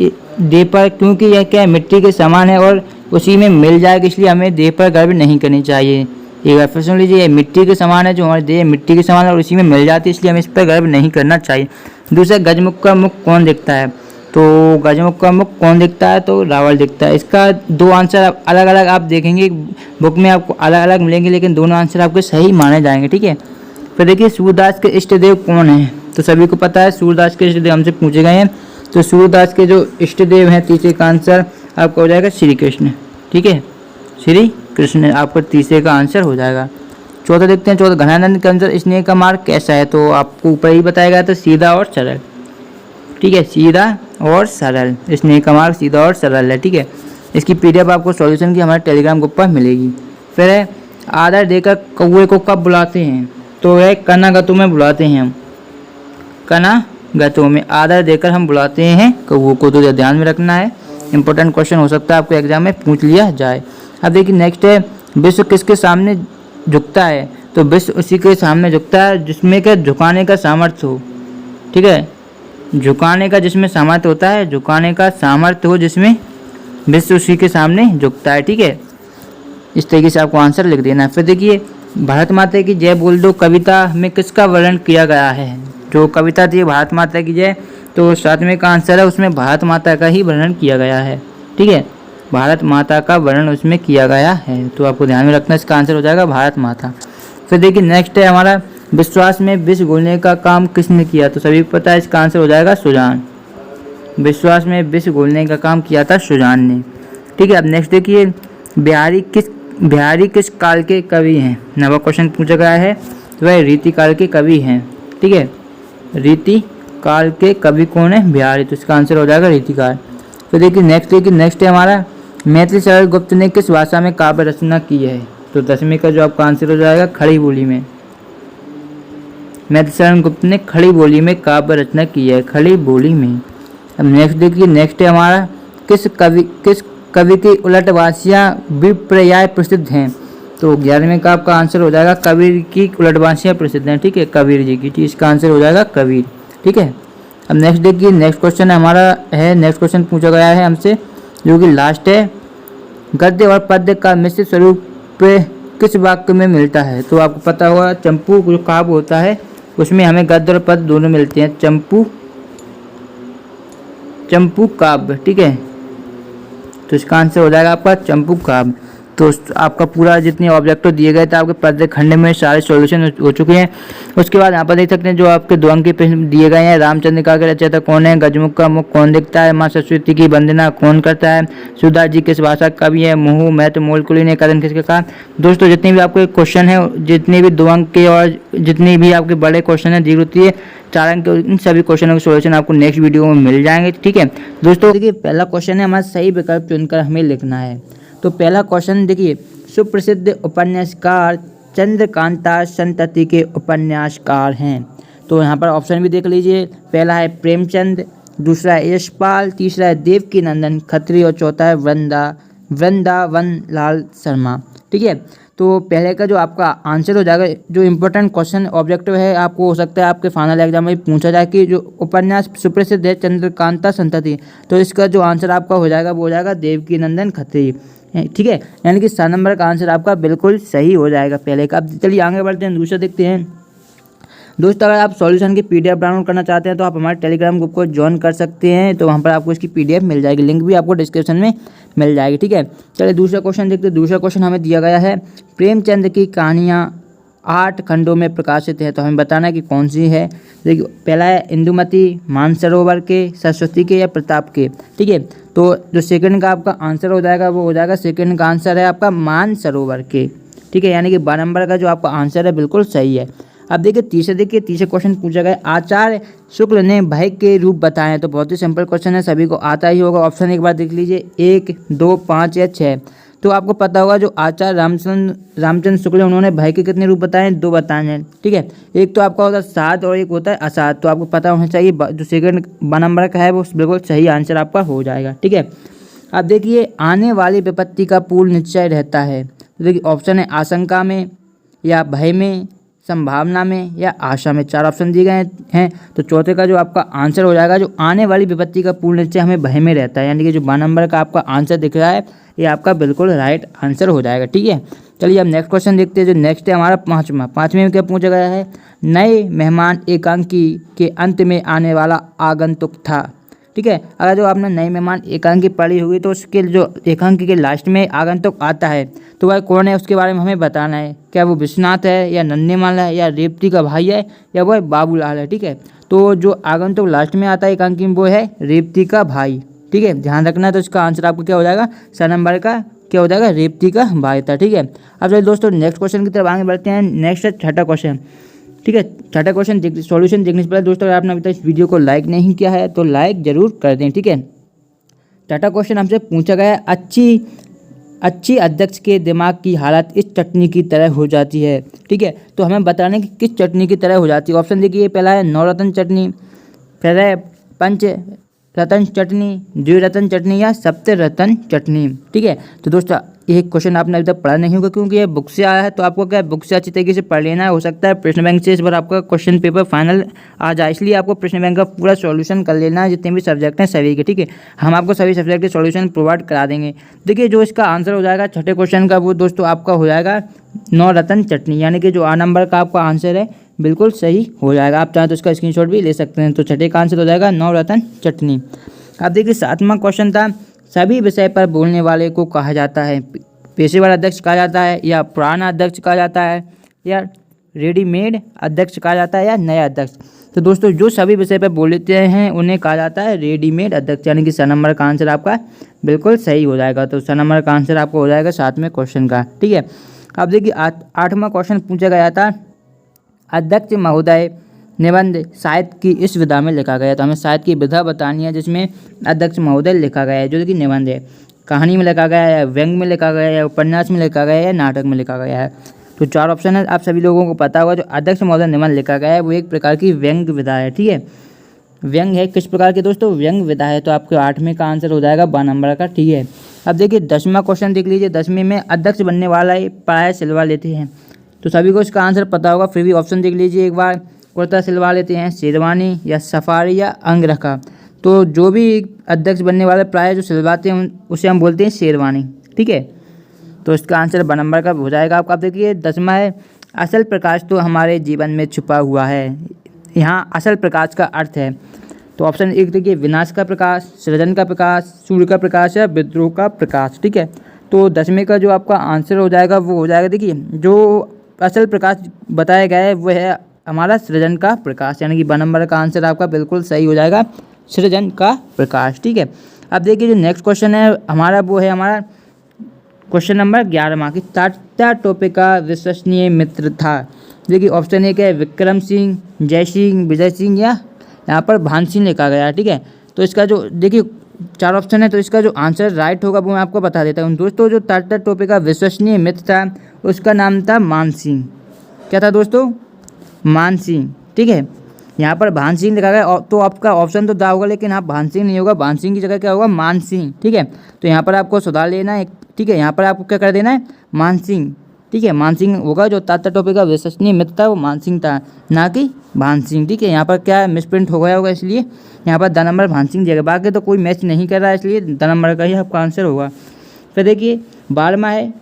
देव पर, क्योंकि यह क्या है, मिट्टी के समान है और उसी में मिल जाएगा, इसलिए हमें देह पर गर्व नहीं करनी चाहिए। एक बार फिर सुन लीजिए, मिट्टी के समान है, जो हमारी देह मिट्टी के समान है और उसी में मिल जाती है, इसलिए हमें इस पर गर्व नहीं करना चाहिए। दूसरा, गजमुख का मुख कौन दिखता है। तो गजमुख का मुख कौन दिखता है, तो रावण दिखता है। इसका दो आंसर अलग अलग आप देखेंगे बुक में, आपको अलग अलग मिलेंगे, लेकिन दोनों आंसर आपके सही माने जाएंगे, ठीक है। फिर देखिए सूरदास के इष्ट देव कौन है। तो सभी को पता है सूरदास के इष्ट देव हमसे पूछे गए हैं। तो सूरदास के जो इष्ट देव हैं, तीसरे का आंसर आपका हो जाएगा श्री कृष्ण, ठीक है, श्री कृष्ण आपका तीसरे का आंसर हो जाएगा। चौथा देखते हैं, चौथा, घनानंद के अंदर स्नेह का मार्ग कैसा है। तो आपको ऊपर ही बताया गया था, सीधा और सरल, ठीक है, सीधा और सरल। स्नेह का मार्ग सीधा और सरल है, ठीक है। इसकी पीडीएफ आपको सॉल्यूशन की हमारे टेलीग्राम ग्रुप पर मिलेगी। फिर है आदर देकर कौवे को कब बुलाते हैं। तो है कनागतों में बुलाते हैं हम, कनागतों में आदर देकर हम बुलाते हैं कौवे को। तो ध्यान में रखना है, इंपॉर्टेंट क्वेश्चन हो सकता है आपको एग्जाम में पूछ लिया जाए। अब देखिए नेक्स्ट है, विश्व किसके सामने झुकता है। तो विश्व उसी के सामने झुकता है जिसमें क्या झुकाने का सामर्थ्य हो, ठीक है, झुकाने का जिसमें सामर्थ्य होता है, झुकाने का सामर्थ्य हो जिसमें, विश्व उसी के सामने झुकता है, ठीक है। इस तरीके से आपको आंसर लिख देना है। फिर देखिए भारत माता की जय बोल दो कविता में किसका वर्णन किया गया है। जो कविता थी भारत माता की जय, तो सातवें का आंसर है, उसमें भारत माता का ही वर्णन किया गया है, ठीक है, भारत माता का वर्णन उसमें किया गया है। तो आपको ध्यान में रखना, इसका आंसर हो जाएगा भारत माता। फिर देखिए नेक्स्ट है हमारा, विश्वास में विष घोलने का काम किसने किया। तो सभी को पता है, इसका आंसर हो जाएगा सुजान। विश्वास में विष घोलने का काम किया था सुजान ने, ठीक है। अब नेक्स्ट देखिए, बिहारी किस काल के कवि हैं। नवा क्वेश्चन पूछा गया है, तो वह रीति काल के कवि हैं, ठीक है, रीति काल के कवि कौन है, बिहारी। तो इसका आंसर हो जाएगा रीति काल। तो देखिए नेक्स्ट है हमारा, मैथिली शरण गुप्त ने किस भाषा में काव्य रचना की है। तो 10वें का जो आपका आंसर हो जाएगा खड़ी बोली में। मैथिली शरण गुप्त ने खड़ी बोली में काव्य रचना की है, खड़ी बोली में। अब नेक्स्ट देखिए, नेक्स्ट है हमारा, किस कवि की उलटवासियाँ विपर्याय प्रसिद्ध हैं। तो 11वें का आपका आंसर हो जाएगा कबीर की उलटवासियाँ प्रसिद्ध हैं, ठीक है, कबीर जी की। इसका आंसर हो जाएगा कबीर, ठीक है। अब नेक्स्ट देखिए, नेक्स्ट क्वेश्चन हमारा है, नेक्स्ट क्वेश्चन पूछा गया है हमसे जो कि लास्ट है, गद्य और पद्य का मिश्रित स्वरूप किस वाक्य में मिलता है। तो आपको पता होगा चंपू जो काव्य होता है उसमें हमें गद्य और पद्य दोनों मिलते हैं, चंपू काव्य, ठीक है। तो इसका आंसर हो जाएगा आपका चंपू काव्य। तो आपका पूरा जितने ऑब्जेक्टिव दिए गए थे आपके पद्य खंड में सारे सॉल्यूशन हो चुके हैं। उसके बाद यहाँ पर देख सकते हैं जो आपके 2 अंक के प्रश्न दिए गए हैं, रामचंद्रिका के रचयिता कौन है, गजमुख का मुख कौन दिखता है, माँ सरस्वती की वंदना कौन करता है, सूरदास जी किस भाषा का कवि है, मुहू महत्व मोलकुली ने कथन किसके कहा। दोस्तों जितने भी आपके क्वेश्चन है, जितने भी 2 अंक के और जितने भी आपके बड़े क्वेश्चन है, दीर्घवृत्तीय 4 अंक के, इन सभी क्वेश्चनों के सॉल्यूशन आपको नेक्स्ट वीडियो में मिल जाएंगे, ठीक है। दोस्तों देखिए पहला क्वेश्चन है हमारा सही विकल्प चुनकर हमें लिखना है। तो पहला क्वेश्चन देखिए, सुप्रसिद्ध उपन्यासकार चंद्रकांता संतति के उपन्यासकार हैं। तो यहाँ पर ऑप्शन भी देख लीजिए, पहला है प्रेमचंद, दूसरा है यशपाल, तीसरा है देवकी नंदन खत्री और चौथा है वृंदावन लाल शर्मा, ठीक है। तो पहले का जो आपका आंसर हो जाएगा, जो इम्पोर्टेंट क्वेश्चन ऑब्जेक्टिव है आपको हो सकता है आपके फाइनल एग्जाम में पूछा जाए कि जो उपन्यास सुप्रसिद्ध है चंद्रकांता संतति, तो इसका जो आंसर आपका हो जाएगा वो हो जाएगा देवकी नंदन खत्री, ठीक है। यानी कि 7 नंबर का आंसर आपका बिल्कुल सही हो जाएगा पहले का। अब चलिए आगे बढ़ते हैं, दूसरा देखते हैं। दोस्तों अगर आप सॉल्यूशन की PDF डाउनलोड करना चाहते हैं तो आप हमारे टेलीग्राम ग्रुप को ज्वाइन कर सकते हैं, तो वहाँ पर आपको इसकी PDF मिल जाएगी, लिंक भी आपको डिस्क्रिप्शन में मिल जाएगी, ठीक है। चलिए दूसरा क्वेश्चन देखते हैं। दूसरा क्वेश्चन हमें दिया गया है, प्रेमचंद की कहानियाँ 8 खंडों में प्रकाशित है, तो हमें बताना है कि कौन सी है। देखिए पहला है इंदुमती, मानसरोवर के, सरस्वती के या प्रताप के, ठीक है। तो जो सेकंड का आपका आंसर हो जाएगा वो हो जाएगा, सेकंड का आंसर है आपका मानसरोवर के, ठीक है। यानी कि 12 नंबर का जो आपका आंसर है बिल्कुल सही है। अब देखिए तीसरा क्वेश्चन पूछा गया, आचार्य शुक्ल ने भय के रूप बताए। तो बहुत ही सिंपल क्वेश्चन है, सभी को आता ही होगा। ऑप्शन एक बार देख लीजिए, 1, 2, 5 या 6। तो आपको पता होगा जो आचार्य रामचंद्र शुक्ल उन्होंने भय के कितने रूप बताए हैं, 2 बताए हैं, ठीक है। एक तो आपका होता है साध और एक होता है असाध, तो आपको पता होना चाहिए जो सेकंड 12 नंबर का है वो बिल्कुल सही आंसर आपका हो जाएगा, ठीक है। अब देखिए आने वाली विपत्ति का पूर्ण निश्चय रहता है। तो देखिए ऑप्शन है आशंका में या भय में, संभावना में या आशा में, 4 ऑप्शन दिए गए हैं। तो चौथे का जो आपका आंसर हो जाएगा, जो आने वाली विपत्ति का पूर्ण निश्चय हमें भय में रहता है, यानी कि जो 12 नंबर का आपका आंसर दिख रहा है ये आपका बिल्कुल राइट आंसर हो जाएगा, ठीक है। चलिए अब नेक्स्ट क्वेश्चन देखते हैं। जो नेक्स्ट है हमारा 5वें में क्या पूछा गया है, नए मेहमान एकांकी के अंत में आने वाला आगंतुक था, ठीक है। अगर जो आपने नए मेहमान एकांकी पढ़ी होगी तो उसके जो एकांकी के लास्ट में आगंतुक आता है तो वह कौन है उसके बारे में हमें बताना है। क्या वो विश्वनाथ है या नन्हेलाल है या रेवती का भाई है या वो बाबूलाल है, ठीक है। तो जो आगंतुक लास्ट में आता है एकांकी में वो है रेवती का भाई, ठीक है, ध्यान रखना। तो इसका आंसर आपको क्या हो जाएगा, 7 नंबर का क्या हो जाएगा, रेवती का भाई था, ठीक है। अब चलिए दोस्तों नेक्स्ट क्वेश्चन की तरफ आगे बढ़ते हैं। नेक्स्ट है 6ठा क्वेश्चन, ठीक है। 6ठा क्वेश्चन सॉल्यूशन देखने से पहले दोस्तों अगर आपने अभी तक इस वीडियो को लाइक नहीं किया है तो लाइक जरूर कर दें, ठीक है। 6ठा क्वेश्चन हमसे पूछा गया है, अच्छी अध्यक्ष के दिमाग की हालत इस चटनी की तरह हो जाती है, ठीक है। तो हमें बताना है कि किस चटनी की तरह हो जाती है। ऑप्शन देखिए, पहला है नवरत्न चटनी, फिर है पंच रत्न चटनी, द्विरत्न चटनी या सप्तरत्न चटनी, ठीक है। तो दोस्तों ये क्वेश्चन आपने अभी तक पढ़ा नहीं होगा क्योंकि ये बुक से आया है, तो आपको क्या बुक से अच्छी तरीके से पढ़ लेना है। हो सकता है प्रश्न बैंक से इस बार आपका क्वेश्चन पेपर फाइनल आ जाए, इसलिए आपको प्रश्न बैंक का पूरा सॉल्यूशन कर लेना है, जितने भी सब्जेक्ट हैं सभी के, ठीक है। हम आपको सभी सब्जेक्ट के सॉल्यूशन प्रोवाइड करा देंगे। देखिए जो इसका आंसर हो जाएगा 6ठे क्वेश्चन का वो दोस्तों आपका हो जाएगा नवरत्न चटनी, यानी कि जो 8 नंबर का आपका आंसर है बिल्कुल सही हो जाएगा। आप चाहें तो इसका स्क्रीनशॉट भी ले सकते हैं। तो 6ठे का आंसर हो जाएगा नवरत्न चटनी। अब देखिए 7वां क्वेश्चन था, सभी विषय पर बोलने वाले को कहा जाता है, पेशेवर अध्यक्ष कहा जाता है या पुराना अध्यक्ष कहा जाता है या रेडीमेड अध्यक्ष कहा जाता है या नया अध्यक्ष। तो दोस्तों जो सभी विषय पर बोलते हैं उन्हें कहा जाता है रेडीमेड अध्यक्ष, यानी कि 7 नंबर का आंसर आपका बिल्कुल सही हो जाएगा। तो 7 नंबर का आंसर आपको हो जाएगा 7वें क्वेश्चन का, ठीक है। अब देखिए 8वां क्वेश्चन पूछा गया था, अध्यक्ष महोदय निबंध साहित्य की इस विधा में लिखा गया। तो हमें साहित्य की विधा बतानी है जिसमें अध्यक्ष महोदय लिखा गया है, जो कि निबंध है। कहानी में लिखा गया है, व्यंग में लिखा गया है, उपन्यास में लिखा गया है या नाटक में लिखा गया है। तो 4 ऑप्शन है, आप सभी लोगों को पता होगा। जो अध्यक्ष महोदय निबंध लिखा गया है वो एक प्रकार की व्यंग विधा है, ठीक है। व्यंग है किस प्रकार की दोस्तों, व्यंग विधा है। तो आपके 8वें का आंसर हो जाएगा 12 नंबर का, ठीक है। अब देखिए 10वां क्वेश्चन देख लीजिए। 10वें में अध्यक्ष बनने वाला प्राय सिलवा लेते हैं। तो सभी को इसका आंसर पता होगा, फिर भी ऑप्शन देख लीजिए एक बार। कुर्ता सिलवा लेते हैं, शेरवानी या सफारी या अंगरखा। तो जो भी अध्यक्ष बनने वाले प्राय जो सिलवाते हैं उसे हम बोलते हैं शेरवानी। ठीक है, तो इसका आंसर ब नंबर का हो जाएगा आपका। आप देखिए 10वां है, असल प्रकाश तो हमारे जीवन में छुपा हुआ है। यहाँ असल प्रकाश का अर्थ है, तो ऑप्शन 1 देखिए, विनाश का प्रकाश, सृजन का प्रकाश, सूर्य का प्रकाश या विद्रोह का प्रकाश। ठीक है, तो 10वें का जो आपका आंसर हो जाएगा वो हो जाएगा, देखिए जो असल प्रकाश बताया गया है वो है हमारा सृजन का प्रकाश, यानी कि ब नंबर का आंसर आपका बिल्कुल सही हो जाएगा, सृजन का प्रकाश। ठीक है, अब देखिए जो नेक्स्ट क्वेश्चन है हमारा वो है हमारा क्वेश्चन नंबर 11वां कि तात्या टोपे का विश्वसनीय मित्र था। देखिए ऑप्शन 1 है विक्रम सिंह, जय सिंह, विजय सिंह या यहाँ पर भान सिंह लिखा गया है। ठीक है, तो इसका जो देखिए 4 ऑप्शन है, तो इसका जो आंसर राइट होगा वो मैं आपको बता देता हूँ दोस्तों। जो तात्या टोपे का विश्वसनीय मित्र था उसका नाम था मान सिंह। क्या था दोस्तों? मान सिंह। ठीक है, यहाँ पर भान सिंह लिखा गया, तो आपका ऑप्शन तो दा होगा, लेकिन हाँ भान सिंह नहीं होगा, भान सिंह की जगह क्या होगा? मान सिंह। ठीक है, तो यहाँ पर आपको सुधार लेना है। ठीक है, यहाँ पर आपको क्या कर देना है? मान सिंह। ठीक है, मान सिंह होगा। जो तात्या टोपे का विश्वसनीय मित्र था वो मान सिंह था, ना कि भान सिंह। ठीक है, यहाँ पर क्या मिसप्रिंट हो गया होगा, इसलिए यहाँ पर द नंबर भान सिंह दिया गया। बाकी तो कोई मैच नहीं कर रहा है, इसलिए द नंबर का ही आपका आंसर होगा। फिर देखिए 12वां है,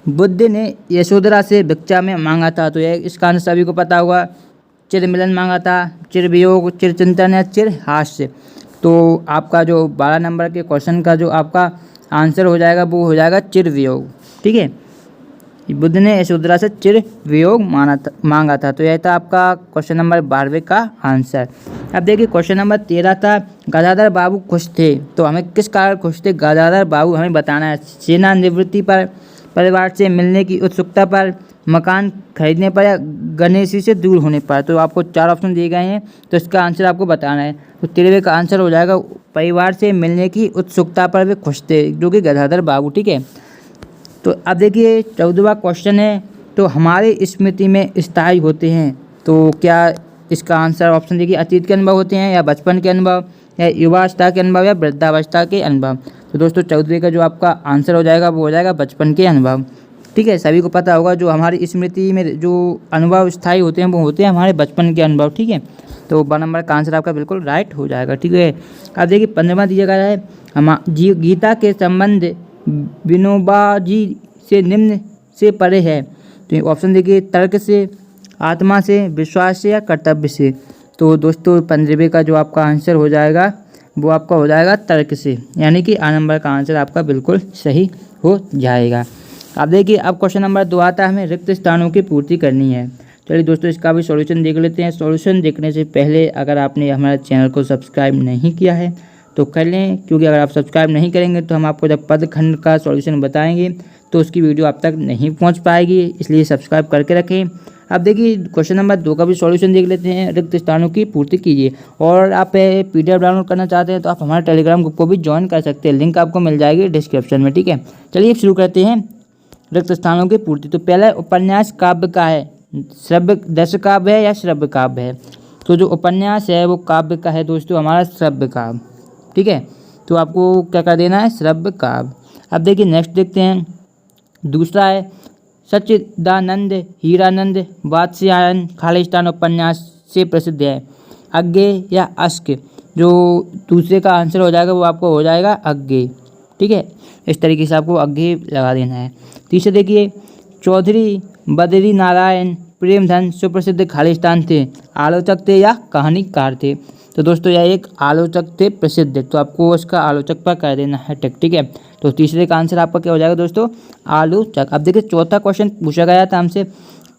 बुद्ध ने यशोधरा से भिक्षा में मांगा था। तो यह इसका आंसर सभी को पता होगा, चिर मिलन मांगा था, चिर वियोग, चिर चिंतन या चिर हास्य। तो आपका जो 12 नंबर के क्वेश्चन का जो आपका आंसर हो जाएगा वो हो जाएगा चिर वियोग। ठीक है, बुद्ध ने यशोधरा से चिर वियोग मांगा था। तो यह था आपका क्वेश्चन नंबर 12वें का आंसर। अब देखिए क्वेश्चन नंबर 13 था, गदाधर बाबू खुश थे। तो हमें किस कारण खुश थे गदाधर बाबू, हमें बताना है। सेना निवृत्ति पर, परिवार से मिलने की उत्सुकता पर, मकान खरीदने पर या गणेशी से दूर होने पर। तो आपको 4 ऑप्शन दिए गए हैं, तो इसका आंसर आपको बताना है। तो 13वें का आंसर हो जाएगा परिवार से मिलने की उत्सुकता पर वे खुश थे, जो कि गदाधर बाबू। ठीक है, तो अब देखिए 14वां क्वेश्चन है, तो हमारे स्मृति में स्थायी होते हैं। तो क्या इसका आंसर ऑप्शन देखिए, अतीत के अनुभव होते हैं या बचपन के अनुभव या युवावस्था के अनुभव या वृद्धावस्था के अनुभव। तो दोस्तों 14वें का जो आपका आंसर हो जाएगा वो हो जाएगा बचपन के अनुभव। ठीक है, सभी को पता होगा जो हमारी स्मृति में जो अनुभव स्थायी होते हैं वो होते हैं हमारे बचपन के अनुभव। ठीक है, तो 12 नंबर का आंसर आपका बिल्कुल राइट हो जाएगा। ठीक है, अब देखिए 15वां दिया गया है, गीता के संबंध विनोबा जी से निम्न से परे है। तो ऑप्शन देखिए, तर्क से, आत्मा से, विश्वास से या कर्तव्य से। तो दोस्तों 15वें का जो आपका आंसर हो जाएगा वो आपका हो जाएगा तर्क से, यानी कि आ नंबर का आंसर आपका बिल्कुल सही हो जाएगा। अब देखिए अब क्वेश्चन नंबर 2 आता है, हमें रिक्त स्थानों की पूर्ति करनी है। चलिए दोस्तों इसका भी सॉल्यूशन देख लेते हैं। सॉल्यूशन देखने से पहले अगर आपने हमारे चैनल को सब्सक्राइब नहीं किया है तो कर लें, क्योंकि अगर आप सब्सक्राइब नहीं करेंगे तो हम आपको जब पदखंड का सॉल्यूशन बताएंगे तो उसकी वीडियो आप तक नहीं पहुंच पाएगी, इसलिए सब्सक्राइब करके रखें। अब देखिए क्वेश्चन नंबर 2 का भी सॉल्यूशन देख लेते हैं, रिक्त स्थानों की पूर्ति कीजिए। और आप PDF डाउनलोड करना चाहते हैं तो आप हमारे टेलीग्राम ग्रुप को भी ज्वाइन कर सकते हैं, लिंक आपको मिल जाएगी डिस्क्रिप्शन में। ठीक है, चलिए शुरू करते हैं रिक्त स्थानों की पूर्ति। तो पहला उपन्यास काव्य का है, श्रव्य दृश्य काव्य है या श्रव्य काव्य है। तो जो उपन्यास है वो काव्य का है दोस्तों, हमारा श्रव्य काव्य। ठीक है, तो आपको क्या कर देना है, श्रव्य काव्य। अब देखिए नेक्स्ट देखते हैं, दूसरा है सच्चिदानंद हीरानंद वात्स्यायन खालिस्तान उपन्यास से प्रसिद्ध है, अज्ञेय या अस्क। जो दूसरे का आंसर हो जाएगा वो आपको हो जाएगा अज्ञेय। ठीक है, इस तरीके से आपको अज्ञेय लगा देना है। तीसरे देखिए, चौधरी बद्री नारायण प्रेमधन सुप्रसिद्ध खालिस्तान थे, आलोचक थे या कहानीकार थे। तो दोस्तों यह एक आलोचक थे प्रसिद्ध, तो आपको उसका आलोचक पर कर देना है टिक। ठीक है, तो तीसरे का आंसर आपका क्या हो जाएगा दोस्तों, आलोचक। अब देखिए चौथा क्वेश्चन पूछा गया था हमसे,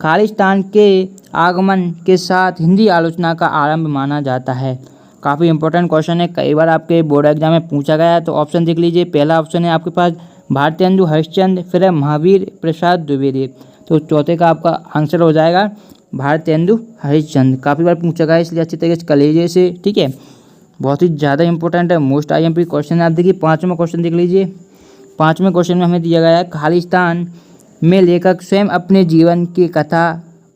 खालिस्तान के आगमन के साथ हिंदी आलोचना का आरंभ माना जाता है। काफ़ी इंपॉर्टेंट क्वेश्चन है, कई बार आपके बोर्ड एग्जाम में पूछा गया है। तो ऑप्शन देख लीजिए, पहला ऑप्शन है आपके पास भारतेंदु हरिश्चंद्र, फिर है महावीर प्रसाद द्विवेदी। तो चौथे का आपका आंसर हो जाएगा भारतेंदु हरिश्चंद्र। काफ़ी बार पूछा गया है, इसलिए अच्छी तरीके से कलेजे से। ठीक है, बहुत ही ज़्यादा इंपॉर्टेंट है, मोस्ट IMP क्वेश्चन है। आप देखिए 5वां क्वेश्चन देख लीजिए। 5वें क्वेश्चन में हमें दिया गया है, खालिस्तान में लेखक स्वयं अपने जीवन की कथा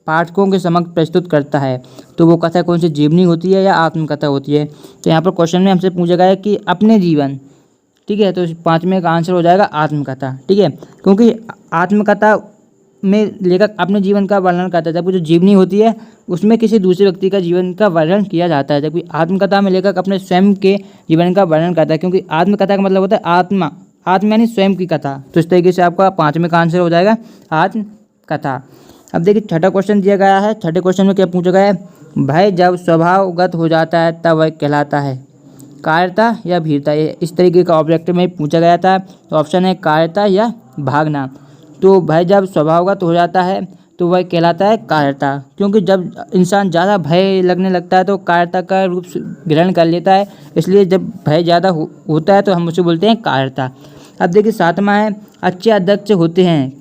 पाठकों के समक्ष प्रस्तुत करता है। तो वो कथा कौन सी, जीवनी होती है या आत्मकथा होती है। तो यहाँ पर क्वेश्चन में हमसे पूछा गया है कि अपने जीवन। ठीक है, तो 5वें का आंसर हो जाएगा आत्मकथा। ठीक है, क्योंकि आत्मकथा में लेखक अपने जीवन का वर्णन करता है, जबकि जो जीवनी होती है उसमें किसी दूसरे व्यक्ति का जीवन का वर्णन किया जाता है। जबकि आत्मकथा में लेखक अपने स्वयं के जीवन का वर्णन करता है, क्योंकि आत्मकथा का मतलब होता है आत्मा, आत्मा यानी स्वयं की कथा। तो इस तरीके से आपका 5वें का आंसर हो जाएगा आत्मकथा। अब देखिए छठा क्वेश्चन दिया गया है। छठे क्वेश्चन में क्या पूछा गया है, भय जब स्वभावगत हो जाता है तब वह कहलाता है कायरता या भीरता। ये इस तरीके का ऑब्जेक्टिव में पूछा गया था। तो ऑप्शन है कायरता या भागना। तो भय जब स्वभावगत हो जाता है तो वह कहलाता है कायरता, क्योंकि जब इंसान ज़्यादा भय लगने लगता है तो कायरता का रूप ग्रहण कर लेता है। इसलिए जब भय ज़्यादा होता है तो हम उसे बोलते हैं कायरता। अब देखिए 7वां है, अच्छे अध्यक्ष होते हैं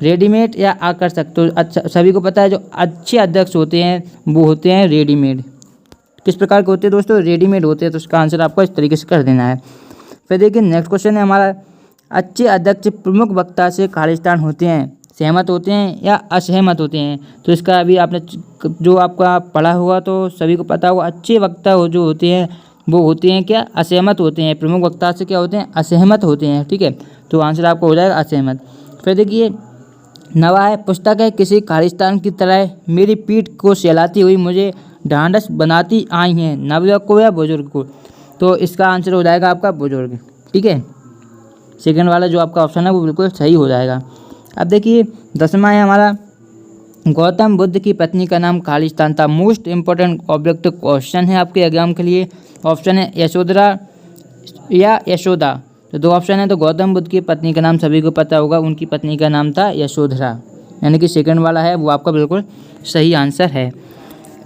रेडीमेड या आकर्षक। तो अच्छा, सभी को पता है जो अच्छे अध्यक्ष होते हैं वो होते हैं रेडीमेड। किस प्रकार के होते हैं दोस्तों, रेडीमेड होते हैं। तो इसका आंसर आपको इस तरीके से कर देना है। फिर देखिए नेक्स्ट क्वेश्चन है हमारा, अच्छे अध्यक्ष प्रमुख वक्ता से खालिस्तान होते हैं, सहमत होते हैं या असहमत होते हैं। तो इसका अभी आपने जो आपका पढ़ा हुआ तो सभी को पता होगा, अच्छे वक्ता जो होते हैं वो होते हैं क्या, असहमत होते हैं। प्रमुख वक्ता से क्या होते हैं, असहमत होते हैं। ठीक है, तो आंसर आपको हो जाएगा असहमत। फिर देखिए 9वां है, पुस्तक है किसी खालिस्तान की तरह मेरी पीठ को सहलाती हुई मुझे ढांढस बनाती आई हैं, नवयुवक को या बुजुर्ग को। तो इसका आंसर हो जाएगा आपका बुजुर्ग। ठीक है, सेकंड वाला जो आपका ऑप्शन है वो बिल्कुल सही हो जाएगा। अब देखिए 10वां है हमारा, गौतम बुद्ध की पत्नी का नाम खालिस्तान था। मोस्ट इंपॉर्टेंट ऑब्जेक्टिव क्वेश्चन है आपके एग्जाम के लिए। ऑप्शन है यशोधरा या यशोदा। तो दो ऑप्शन है। तो गौतम बुद्ध की पत्नी का नाम सभी को पता होगा, उनकी पत्नी का नाम था यशोधरा, यानी कि सेकंड वाला है वो आपका बिल्कुल सही आंसर है।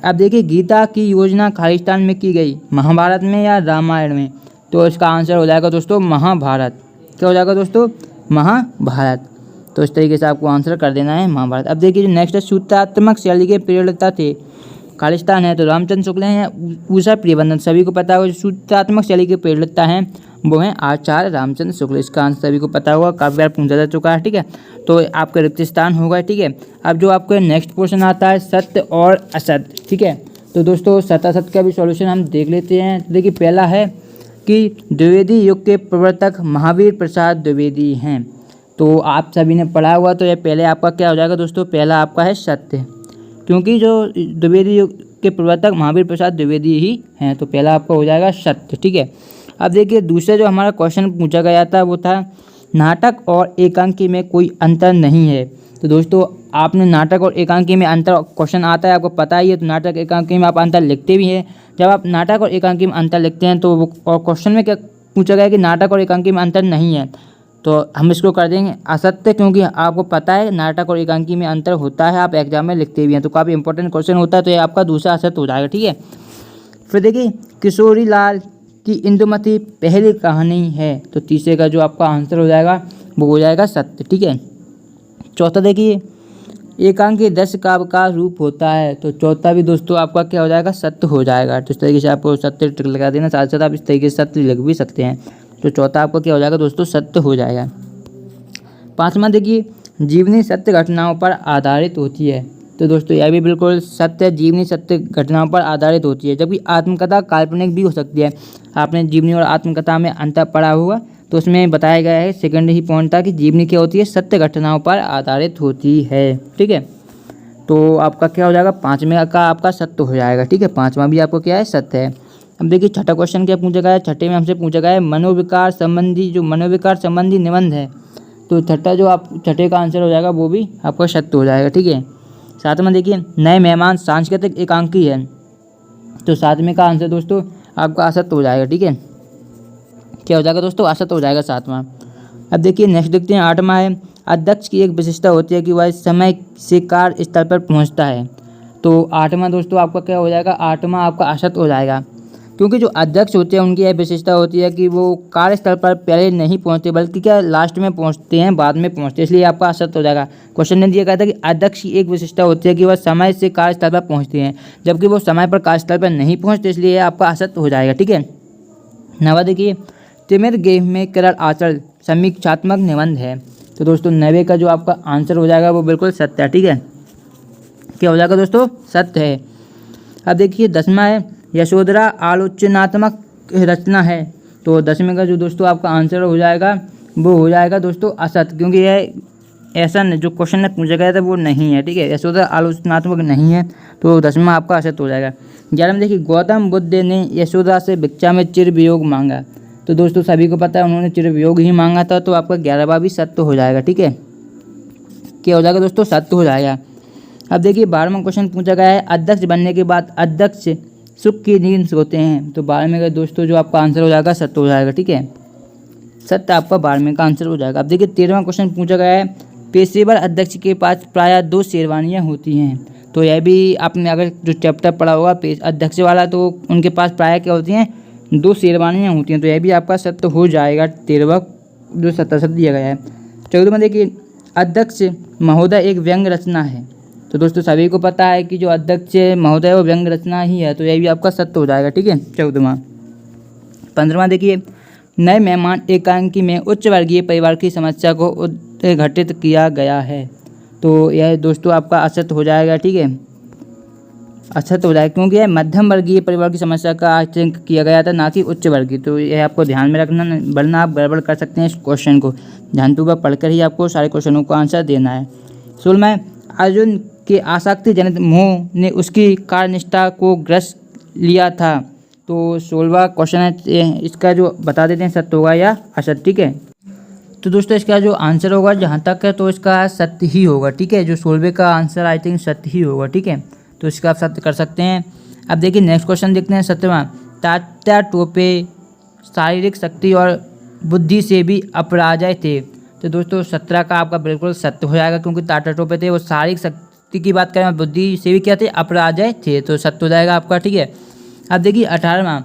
अब देखिए गीता की योजना खालिस्तान में की गई, महाभारत में या रामायण में। तो इसका आंसर हो जाएगा दोस्तों महाभारत। क्या हो जाएगा दोस्तों, महाभारत। तो इस तरीके से आपको आंसर कर देना है महाभारत। अब देखिए जो नेक्स्ट है, सूत्रात्मक शैली के प्रेरणा थे खालिस्तान है। तो रामचंद्र शुक्ल हैं या ऊषा प्रियबंधन। सभी को पता होगा जो सूत्रात्मक शैली के प्रेरणा हैं वो हैं आचार्य रामचंद्र शुक्ल। इसका आंसर सभी को पता होगा, काफ़ी बार पूछा जा चुका है। ठीक है, तो आपका रिक्त स्थान होगा। ठीक है, अब जो आपका नेक्स्ट क्वेश्चन आता है सत्य और असत्य। ठीक है, तो दोस्तों सत्य असत्य का भी सॉल्यूशन हम देख लेते हैं। तो देखिए पहला है कि द्विवेदी युग के प्रवर्तक महावीर प्रसाद द्विवेदी हैं। तो आप सभी ने पढ़ा हुआ, तो ये पहले आपका क्या हो जाएगा दोस्तों, पहला आपका है सत्य, क्योंकि जो द्विवेदी युग के प्रवर्तक महावीर प्रसाद द्विवेदी ही हैं। तो पहला आपका हो जाएगा सत्य। ठीक है, अब देखिए दूसरा जो हमारा क्वेश्चन पूछा गया था वो था नाटक और एकांकी में कोई अंतर नहीं है। तो दोस्तों आपने नाटक और एकांकी में अंतर क्वेश्चन आता है, आपको पता ही है। तो नाटक एकांकी में आप अंतर लिखते भी हैं। जब आप नाटक और एकांकी में अंतर लिखते हैं तो वो और क्वेश्चन में क्या पूछा गया कि नाटक और एकांकी में अंतर नहीं है, तो हम इसको कर देंगे असत्य, क्योंकि आपको पता है नाटक और एकांकी में अंतर होता है, आप एग्जाम में लिखते भी हैं। तो काफ़ी इंपॉर्टेंट क्वेश्चन होता है, तो ये आपका दूसरा असत्य हो जाएगा। ठीक है, फिर देखिए किशोरी लाल की इंदुमती पहली कहानी है। तो तीसरे का जो आपका आंसर हो जाएगा वो हो जाएगा सत्य। ठीक है, चौथा देखिए एकांकी 10 काव्य का रूप होता है। तो चौथा भी दोस्तों आपका क्या हो जाएगा, सत्य हो जाएगा। तो इस तरीके से आपको सत्य टिक लगा देना, साथ साथ आप इस तरीके से सत्य लिख भी सकते हैं। तो चौथा आपका क्या हो जाएगा दोस्तों, सत्य हो जाएगा। पांचवा देखिए जीवनी सत्य घटनाओं पर आधारित होती है। तो दोस्तों यह भी बिल्कुल सत्य, जीवनी सत्य घटनाओं पर आधारित होती है। जबकि आत्मकथा काल्पनिक भी हो सकती है। आपने जीवनी और आत्मकथा में अंतर पढ़ा होगा, तो उसमें बताया गया है, सेकंड ही पॉइंट था कि जीवनी क्या होती है, सत्य घटनाओं पर आधारित होती है। ठीक है, तो आपका क्या हो जाएगा, पाँचवें का आपका सत्य हो जाएगा। ठीक है, पाँचवा भी आपको क्या है, सत्य है। अब देखिए छठा क्वेश्चन क्या पूछा गया है। छठे में हमसे पूछा गया है मनोविकार संबंधी निबंध है। तो छठा जो आप छठे का आंसर हो जाएगा वो भी आपका सत्य हो जाएगा। ठीक है, सातवां देखिए नए मेहमान सांस्कृतिक एकांकी है। तो सातवें का आंसर दोस्तों आपका असत्य हो जाएगा। ठीक है, क्या हो जाएगा दोस्तों, असत्य हो जाएगा सातवां। अब देखिए नेक्स्ट देखते हैं आठवां है अध्यक्ष की एक विशेषता होती है कि वह समय से कार्य स्थल पर पहुंचता है। तो आठवां दोस्तों आपका क्या हो जाएगा, आठवां आपका असत्य हो जाएगा, क्योंकि जो अध्यक्ष होते हैं उनकी यह विशेषता होती है कि वो कार्यस्थल पर पहले नहीं पहुंचते, बल्कि क्या लास्ट में पहुंचते हैं, बाद में पहुंचते हैं। इसलिए आपका असत्य हो जाएगा। क्वेश्चन ने दिया गया था कि अध्यक्ष की एक विशेषता होती है कि वह समय से कार्यस्थल पर पहुंचते हैं, जबकि वो समय पर कार्यस्थल पर नहीं पहुंचते, इसलिए आपका असत्य हो जाएगा। ठीक है, नवा देखिए तिमिर गेह में केरल आचरण समीक्षात्मक निबंध है। तो दोस्तों 9वें का जो आपका आंसर हो जाएगा वो बिल्कुल सत्य है। ठीक है, क्या हो जाएगा दोस्तों, सत्य है। अब देखिए 10वां है यशोधरा आलोचनात्मक रचना है। तो 10वें का जो दोस्तों आपका आंसर हो जाएगा वो हो जाएगा दोस्तों असत्य, क्योंकि यह ऐसा जो क्वेश्चन में पूछा गया था वो नहीं है, ठीक है। यशोदा आलोचनात्मक नहीं है, तो 10वां आपका असत्य हो जाएगा। 11वां देखिए, गौतम बुद्ध ने यशोदा से भिक्षा में चिर वियोग मांगा। तो दोस्तों सभी को पता है उन्होंने चिर वियोग ही मांगा था, तो आपका 11वां भी सत्य हो जाएगा, ठीक है। क्या हो जाएगा दोस्तों? सत्य हो जाएगा। अब देखिए 12वां क्वेश्चन पूछा गया है, अध्यक्ष बनने के बाद अध्यक्ष सुख की नींद सोते हैं। तो 12वें का दोस्तों जो आपका आंसर हो जाएगा सत्य हो जाएगा, ठीक है। सत्य आपका 12वें का आंसर हो जाएगा। अब देखिए 13वां क्वेश्चन पूछा गया है, पेशेवर अध्यक्ष के पास प्रायः 2 शेरवानियाँ होती हैं। तो यह भी आपने अगर जो चैप्टर पढ़ा होगा अध्यक्ष वाला, तो उनके पास प्रायः क्या होती हैं? 2 शेरवानियाँ होती हैं। तो यह भी आपका सत्य हो जाएगा, 13वां जो सत्य दिया गया है। 14वां देखिए, अध्यक्ष महोदय एक व्यंग्य रचना है। तो दोस्तों सभी को पता है कि जो अध्यक्ष महोदय वो व्यंग्य रचना ही है, तो यह भी आपका सत्य हो जाएगा, ठीक है। 14वां। 15वां देखिए, नए मेहमान एकांकी में उच्च वर्गीय परिवार की समस्या को उद्घाटित किया गया है। तो यह दोस्तों आपका असत्य हो जाएगा, ठीक है। असत्य हो जाएगा क्योंकि यह मध्यम वर्गीय परिवार की समस्या का आचरण किया गया था, ना कि उच्च वर्गीय। तो यह आपको ध्यान में रखना, वरना आप गड़बड़ कर सकते हैं इस क्वेश्चन को। ध्यानपूर्वक पढ़कर ही आपको सारे क्वेश्चनों का आंसर देना है। 16वां, अर्जुन के आसक्ति जनित मोह ने उसकी कार्यनिष्ठा को ग्रस लिया था। तो 16वां क्वेश्चन है, इसका जो बता देते हैं सत्य होगा या असत्य, ठीक है। तो दोस्तों इसका जो आंसर होगा जहाँ तक है तो इसका सत्य ही होगा, ठीक है। जो 16वें का आंसर आई थिंक सत्य ही होगा, ठीक है। तो इसका आप सत्य कर सकते हैं। अब देखिए नेक्स्ट क्वेश्चन देखते हैं 17वां, तात्या टोपे शारीरिक शक्ति और बुद्धि से भी अपराजय थे। तो दोस्तों 17 का आपका बिल्कुल सत्य हो जाएगा, क्योंकि तात्या टोपे थे वो शारीरिक शक्ति की बात करें, बुद्धि से भी क्या थे? अपराजय थे। तो सत्य हो जाएगा आपका, ठीक है। अब देखिए 18वां,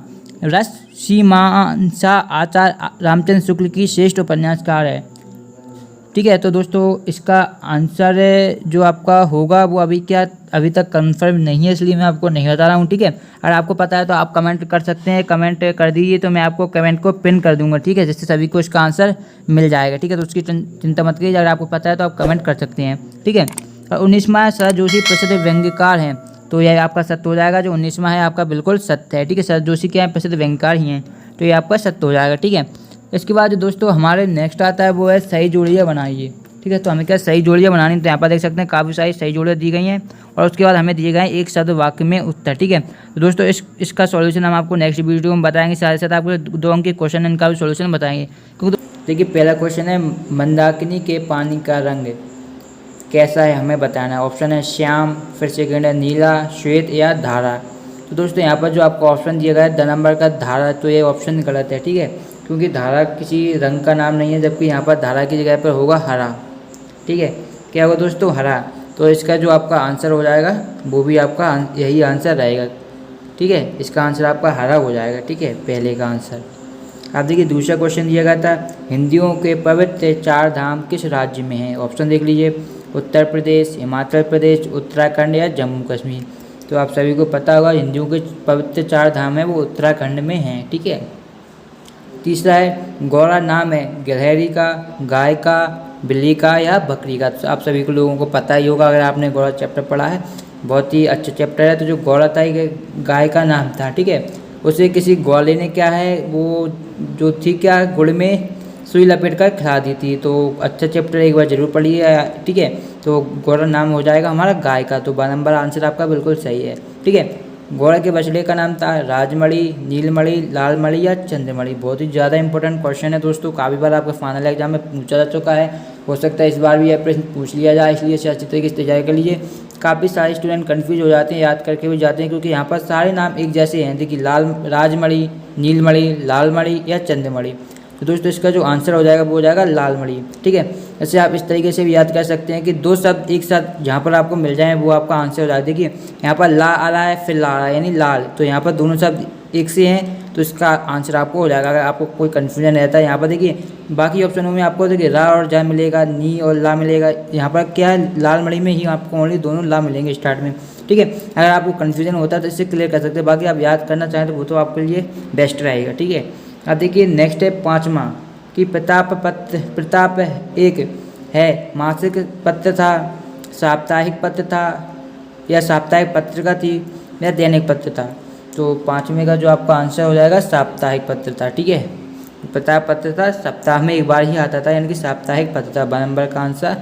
रस सीमांसा आचार्य रामचंद्र शुक्ल की श्रेष्ठ उपन्यासकार है, ठीक है। तो दोस्तों इसका आंसर जो आपका होगा वो अभी तक कंफर्म नहीं है, इसलिए मैं आपको नहीं बता रहा हूँ, ठीक है। अगर आपको पता है तो आप कमेंट कर सकते हैं, कमेंट कर दीजिए तो मैं आपको कमेंट को पिन कर दूंगा, ठीक है, जिससे सभी को इसका आंसर मिल जाएगा, ठीक है। तो उसकी चिंता मत कीजिए, अगर आपको पता है तो आप कमेंट कर सकते हैं, ठीक है। और 19वां, शरद जोशी प्रसिद्ध व्यंग्यकार हैं। तो यह आपका सत्य हो जाएगा। जो 19वां है आपका बिल्कुल सत्य है, ठीक है। शरद जोशी क्या है? प्रसिद्ध व्यंग्यकार ही हैं, तो ये आपका सत्य हो जाएगा, ठीक है। इसके बाद जो दोस्तों हमारे नेक्स्ट आता है वो है सही जोड़ियाँ बनाइए, ठीक है। तो हमें क्या सही जोड़ियाँ बनानी, तो यहाँ पर देख सकते हैं काफ़ी सारी सही जोड़ियाँ दी गई हैं, और उसके बाद हमें दिए गए हैं एक शब्द वाक्य में उत्तर, ठीक है। तो दोस्तों इसका सॉल्यूशन हम आपको नेक्स्ट वीडियो में बताएंगे, साथ ही साथ आपको 2 अंक के क्वेश्चन इनका भी सॉल्यूशन बताएंगे। क्योंकि देखिए पहला क्वेश्चन है, मंदाकिनी के पानी का रंग कैसा है हमें बताना है। ऑप्शन है श्याम, फिर सेकेंड है नीला, श्वेत या धारा। तो दोस्तों यहाँ पर जो आपको ऑप्शन दिया गया है 2 नंबर का धारा, तो ये ऑप्शन गलत है, ठीक है। क्योंकि धारा किसी रंग का नाम नहीं है, जबकि यहाँ पर धारा की जगह पर होगा हरा, ठीक है। क्या होगा दोस्तों? हरा। तो इसका जो आपका आंसर हो जाएगा वो भी आपका यही आंसर रहेगा, ठीक है। इसका आंसर आपका हरा हो जाएगा, ठीक है, पहले का आंसर। आप देखिए दूसरा क्वेश्चन दिया गया था, हिंदुओं के पवित्र 4 धाम किस राज्य में हैं। ऑप्शन देख लीजिए, उत्तर प्रदेश, हिमाचल प्रदेश, उत्तराखंड या जम्मू कश्मीर। तो आप सभी को पता होगा हिंदुओं के पवित्र 4 धाम है वो उत्तराखंड में हैं, ठीक है। तीसरा है, गौड़ा नाम है गिलहरी का, गाय का, बिल्ली का या बकरी का। तो आप सभी को लोगों को पता ही होगा अगर आपने गौड़ा चैप्टर पढ़ा है, बहुत ही अच्छा चैप्टर है। तो जो गौड़ा था गाय का नाम था, ठीक है। उसे किसी ग्वाले ने क्या है वो जो थी क्या गुड़ में सुई लपेट कर खिला दी थी। तो अच्छा चैप्टर एक बार जरूर पढ़िए, ठीक है। तो गौड़ा नाम हो जाएगा हमारा गाय का। तो 12 नंबर आंसर आपका बिल्कुल सही है, ठीक है। घोड़ा के बछड़े का नाम था राजमणि, नीलमणि, लालमणि या चंद्रमणि। बहुत ही ज़्यादा इंपॉर्टेंट क्वेश्चन है दोस्तों, काफ़ी बार आपके फाइनल एग्जाम में पूछा जा चुका है, हो सकता है इस बार भी यह प्रश्न पूछ लिया जाए, इसलिए इसे अच्छी तरीके से तैयारी कर लीजिए। काफ़ी सारे स्टूडेंट कन्फ्यूज हो जाते हैं, याद करके भी जाते हैं, क्योंकि यहाँ पर सारे नाम एक जैसे हैं। देखिए राजमणि, नीलमणि, लालमणि या चंद्रमणि। तो दोस्तों इसका जो आंसर हो जाएगा वो हो जाएगा लालमणि, ठीक है। ऐसे आप इस तरीके से भी याद कर सकते हैं कि 2 शब्द एक साथ जहाँ पर आपको मिल जाए वो आपका आंसर हो जाएगा। देखिए यहाँ पर ला आ रहा है, फिर ला आ रहा है, यानी लाल। तो यहाँ पर दोनों शब्द एक से हैं, तो इसका आंसर आपको हो जाएगा। अगर आपको कोई कन्फ्यूजन रहता है यहाँ पर देखिए बाकी ऑप्शनों में आपको देखिए रा और जा मिलेगा, नी और ला मिलेगा। यहाँ पर क्या है, लालमणि में ही आपको ओनली दोनों ला मिलेंगे स्टार्ट में, ठीक है। अगर आपको कन्फ्यूजन होता है तो इससे क्लियर कर सकते हैं, बाकी आप याद करना चाहें तो वो तो आपके लिए बेस्ट रहेगा, ठीक है। अब देखिए नेक्स्ट है 5वां कि प्रताप एक है मासिक पत्र था, साप्ताहिक पत्र था या साप्ताहिक पत्रिका थी या दैनिक पत्र था। तो 5वें का जो आपका आंसर हो जाएगा साप्ताहिक पत्र था, ठीक है। प्रताप पत्र था, सप्ताह में एक बार ही आता था, यानी कि साप्ताहिक पत्र था। 12 नंबर का आंसर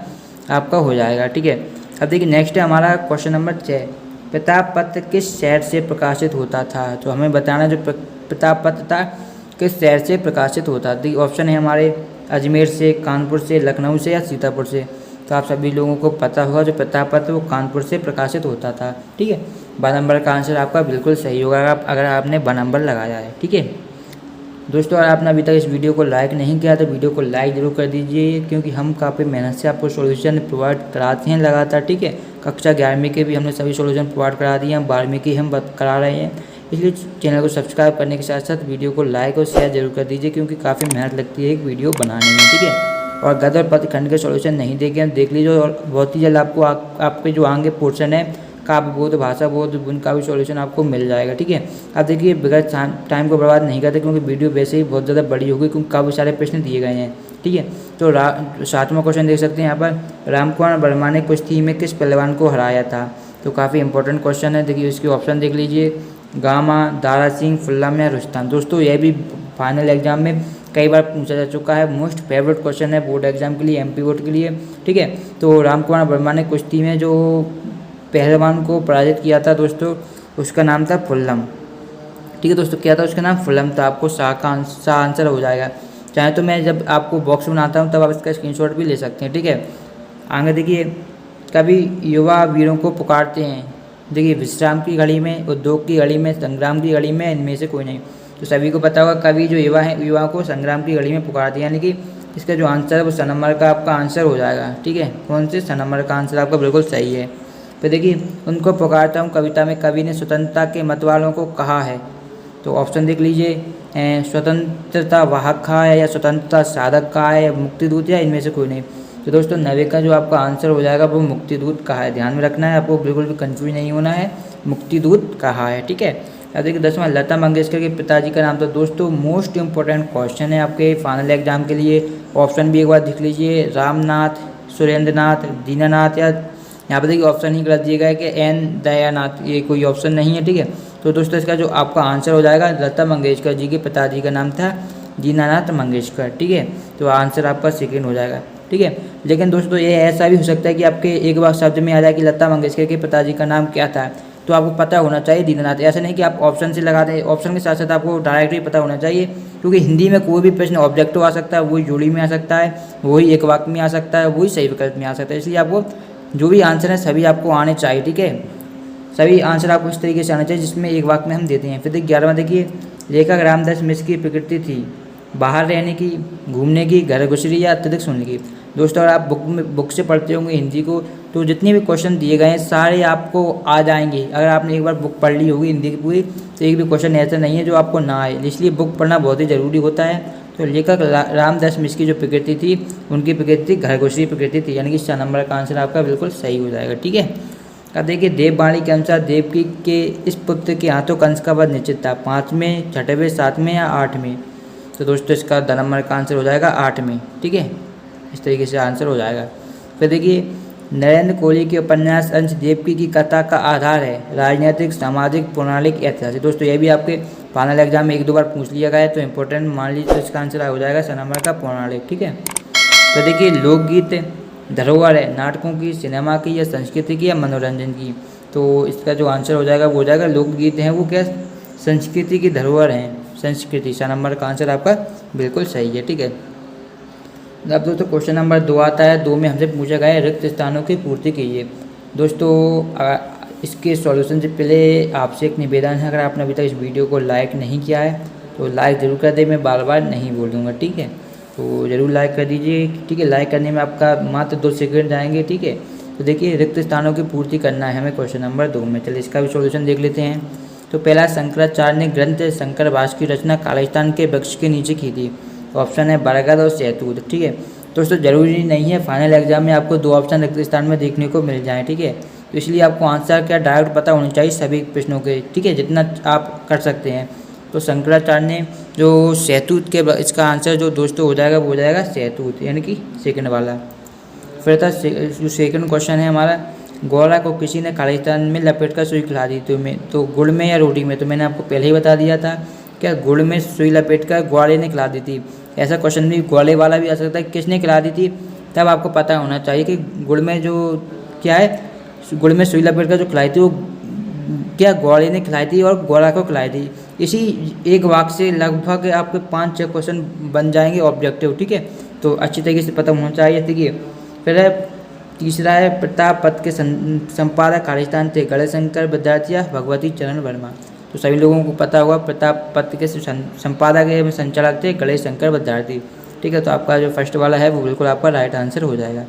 आपका हो जाएगा। ठीक है, अब देखिए नेक्स्ट है हमारा क्वेश्चन नंबर 6, प्रताप पत्र किस शहर से प्रकाशित होता था। तो हमें बताना जो प्रताप पत्र था किस शहर से प्रकाशित होता था। ऑप्शन है हमारे अजमेर से, कानपुर से, लखनऊ से या सीतापुर से। तो आप सभी लोगों को पता होगा जो प्रताप पत्र वो कानपुर से प्रकाशित होता था। ठीक है, 12 नंबर का आंसर आपका बिल्कुल सही होगा अगर आपने 12 नंबर लगाया है। ठीक है दोस्तों, अगर आपने अभी तक इस वीडियो को लाइक नहीं किया तो वीडियो को लाइक जरूर कर दीजिए, क्योंकि हम काफ़ी मेहनत से आपको सॉल्यूशन प्रोवाइड कराते हैं लगातार। ठीक है, कक्षा 11वीं के भी हमने सभी सॉल्यूशन प्रोवाइड करा दिए हैं, 12वीं की हम करा रहे हैं। इसलिए चैनल को सब्सक्राइब करने के साथ साथ वीडियो को लाइक और शेयर जरूर कर दीजिए, क्योंकि काफ़ी मेहनत लगती है एक वीडियो बनाने में। ठीक है, और गद्य और पद्य खंड के सॉल्यूशन नहीं देखे हैं देख लीजिए, और बहुत ही जल्द आपको आपके जो आगे पोर्शन है काव्य बोध, भाषा बोध, उनका भी सॉल्यूशन आपको मिल जाएगा। ठीक है, अब देखिए बगैर टाइम को बर्बाद नहीं करते, क्योंकि वीडियो वैसे ही बहुत ज़्यादा बड़ी होगी, क्योंकि काफ़ी सारे प्रश्न दिए गए हैं। ठीक है, तो 7वां क्वेश्चन देख सकते हैं यहाँ पर, रामकुमार वर्मा ने कुश्ती में किस पहलवान को हराया था। तो काफ़ी इंपॉर्टेंट क्वेश्चन है। देखिए इसके ऑप्शन देख लीजिए, गामा, दारा सिंह, फुल्लाम या रुस्ताम। दोस्तों यह भी फाइनल एग्जाम में कई बार पूछा जा चुका है, मोस्ट फेवरेट क्वेश्चन है बोर्ड एग्जाम के लिए, MP बोर्ड के लिए। ठीक है, तो रामकुमार वर्मा ने कुश्ती में जो पहलवान को पराजित किया था दोस्तों, उसका नाम था फुल्लम। ठीक है दोस्तों, क्या था उसका नाम? फुल्लम था। आपको सा आंसर हो जाएगा। चाहे तो मैं जब आपको बॉक्स बनाता हूँ तब आप इसका स्क्रीनशॉट भी ले सकते हैं। ठीक है, आगे देखिए, कभी युवा वीरों को पुकारते हैं। देखिए विश्राम की घड़ी में, उद्योग की घड़ी में, संग्राम की घड़ी में, इनमें से कोई नहीं। तो सभी को पता होगा कवि जो युवा है, युवा को संग्राम की घड़ी में पुकारते हैं, यानी कि इसका जो आंसर है वो स नंबर का आपका आंसर हो जाएगा। ठीक है, कौन से? स नंबर का आंसर आपका बिल्कुल सही है। तो देखिए, उनको पुकारता हूँ कविता में कवि ने स्वतंत्रता के मतवालों को कहा है। तो ऑप्शन देख लीजिए, स्वतंत्रता वाहक कहा है, या स्वतंत्रता साधक कहा है, या मुक्तिदूत, या इनमें से कोई नहीं। तो दोस्तों 90 का जो आपका आंसर हो जाएगा वो मुक्तिदूत कहा है। ध्यान में रखना है, आपको बिल्कुल भी कंफ्यूज नहीं होना है, मुक्तिदूत कहा है। ठीक है, अब देखिए 10वां, लता मंगेशकर के पिताजी का नाम था। दोस्तों मोस्ट इंपॉर्टेंट क्वेश्चन है आपके फाइनल एग्जाम के लिए। ऑप्शन भी एक बार देख लीजिए, रामनाथ, सुरेंद्रनाथ, दीनानाथ, या यहाँ पर देखिए ऑप्शन ही गलत दिया गया है कि N दयानाथ, ये कोई ऑप्शन नहीं है। ठीक है, तो दोस्तों इसका जो आपका आंसर हो जाएगा, लता मंगेशकर जी के पिताजी का नाम था दीनानाथ मंगेशकर। ठीक है, तो आंसर आपका सेकेंड हो जाएगा। ठीक है, लेकिन दोस्तों ये ऐसा भी हो सकता है कि आपके एक बार शब्द में आ जाए कि लता मंगेशकर के पिताजी का नाम क्या था, तो आपको पता होना चाहिए दीनानाथ। ऐसा नहीं कि आप ऑप्शन से लगा दें, ऑप्शन के साथ साथ आपको डायरेक्टली पता होना चाहिए, क्योंकि हिंदी में कोई भी प्रश्न ऑब्जेक्टिव आ सकता है, वही जोड़ी में आ सकता है, वही एक वाक्य में आ सकता है, वही सही विकल्प में आ सकता है। इसलिए आपको जो भी आंसर है सभी आपको आने चाहिए। ठीक है, सभी आंसर आपको इस तरीके से आना चाहिए जिसमें एक वाक्य में हम देते हैं। फिर देखिए 11वां देखिए, लेखक रामदास मिश्र की प्रकृति थी बाहर रहने की, घूमने की, घर घुसरी, या अत्यधिक सुनने की। दोस्तों अगर आप बुक से पढ़ते होंगे हिंदी को, तो जितने भी क्वेश्चन दिए गए हैं सारे आपको आ जाएंगे। अगर आपने एक बार बुक पढ़ ली होगी हिंदी की पूरी, तो एक भी क्वेश्चन ऐसा नहीं है जो आपको ना आए, इसलिए बुक पढ़ना बहुत ही ज़रूरी होता है। तो लेखक रामदास मिश्र की जो प्रकृति थी, उनकी प्रकृति घर घुसरी प्रकृति थी, यानी कि 6 नंबर का आंसर आपका बिल्कुल सही हो जाएगा। ठीक है, अब देखिए देववाणी के अनुसार देवकी के इस पुत्र के हाथों कंस का वध निश्चित था, 5वें, 6वें, 7वें या 8वें। तो दोस्तों इसका 10 नंबर का आंसर हो जाएगा 8वें। ठीक है, इस तरीके से आंसर हो जाएगा। फिर देखिए नरेंद्र कोहली के उपन्यास अंश देवकी की कथा का आधार है राजनीतिक, सामाजिक, पौराणिक, ऐतिहासिक। दोस्तों ये भी आपके फाइनल एग्जाम में 1-2 बार पूछ लिया गया है, तो इंपॉर्टेंट मान लीजिए। तो इसका आंसर हो जाएगा 6 नंबर का पौराणिक। ठीक है, तो देखिए लोकगीत धरोहर है नाटकों की, सिनेमा की, या संस्कृति की, या मनोरंजन की। तो इसका जो आंसर हो जाएगा वो हो जाएगा लोकगीत हैं वो क्या संस्कृति की धरोहर हैं, संस्कृति। 6 नंबर का आंसर आपका बिल्कुल सही है। ठीक है, अब दोस्तों क्वेश्चन नंबर 2 आता है। 2 में हमसे पूछा गया है रिक्त स्थानों की पूर्ति कीजिए। दोस्तों इसके सॉल्यूशन से पहले आपसे एक निवेदन है, अगर आपने अभी तक इस वीडियो को लाइक नहीं किया है तो लाइक ज़रूर कर दे, मैं बार बार नहीं बोलूँगा। ठीक है, तो ज़रूर लाइक कर दीजिए। ठीक है, लाइक करने में आपका मात्र 2 सेकंड जाएंगे। ठीक है, तो देखिए रिक्त स्थानों की पूर्ति करना है हमें क्वेश्चन नंबर 2 में। चलिए इसका भी सॉल्यूशन देख लेते हैं। तो पहला, शंकराचार्य ने ग्रंथ शंकर भाष्य की रचना खालिस्तान के वृक्ष के नीचे की थी। ऑप्शन है बरगद और शहतूत। ठीक है, दोस्तों जरूरी नहीं है फाइनल एग्जाम में आपको 2 ऑप्शन रिक्त स्थान में देखने को मिल जाएँ। ठीक है, तो इसलिए आपको आंसर क्या डायरेक्ट पता होनी चाहिए सभी प्रश्नों के। ठीक है, जितना आप कर सकते हैं। तो शंकराचार्य ने जो शहतूत के, इसका आंसर जो दोस्तों हो जाएगा वो हो जाएगा शहतूत, यानी कि सेकंड वाला। फिर था जो सेकंड क्वेश्चन है हमारा, गौरा को किसी ने खालिस्तान में लपेट कर सुई खिला दी, तो गुड़ में या रोटी में। तो मैंने आपको पहले ही बता दिया था, क्या गुड़ में सुई लपेट कर ग्वाले ने खिला दी थी। ऐसा क्वेश्चन भी ग्वाले वाला भी आ सकता है, किसने खिला दी थी, तब आपको पता होना चाहिए कि गुड़ में जो क्या है, गुड़ में सुई लपेट कर जो खिलाई थी वो क्या गौड़े ने खिलाई थी और गौड़ा को खिलाई थी। इसी एक वाक्य से लगभग आपके 5-6 क्वेश्चन बन जाएंगे ऑब्जेक्टिव, ठीक है। तो अच्छी तरीके से पता होना चाहिए। देखिए फिर है तीसरा है प्रताप पथ के संपादक खालिस्तान थे गणेशशंकर विद्यार्थी भगवती चरण वर्मा। तो सभी लोगों को पता होगा प्रताप पथ के संपादक एवं संचालक थे गणेशशंकर विद्यार्थी, ठीक है। तो आपका जो फर्स्ट वाला है वो बिल्कुल आपका राइट आंसर हो जाएगा।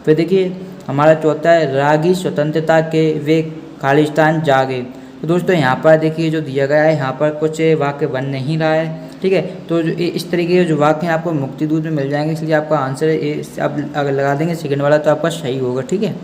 फिर देखिए हमारा चौथा है रागी स्वतंत्रता के वे खालिस्तान जागे। तो दोस्तों यहाँ पर देखिए जो दिया गया है यहाँ पर कुछ वाक्य बन नहीं रहा है, ठीक है। तो जो इस तरीके के जो वाक्य हैं आपको मुक्ति दूत में मिल जाएंगे, इसलिए आपका आंसर आप अगर लगा देंगे सेकंड वाला तो आपका सही होगा, ठीक है।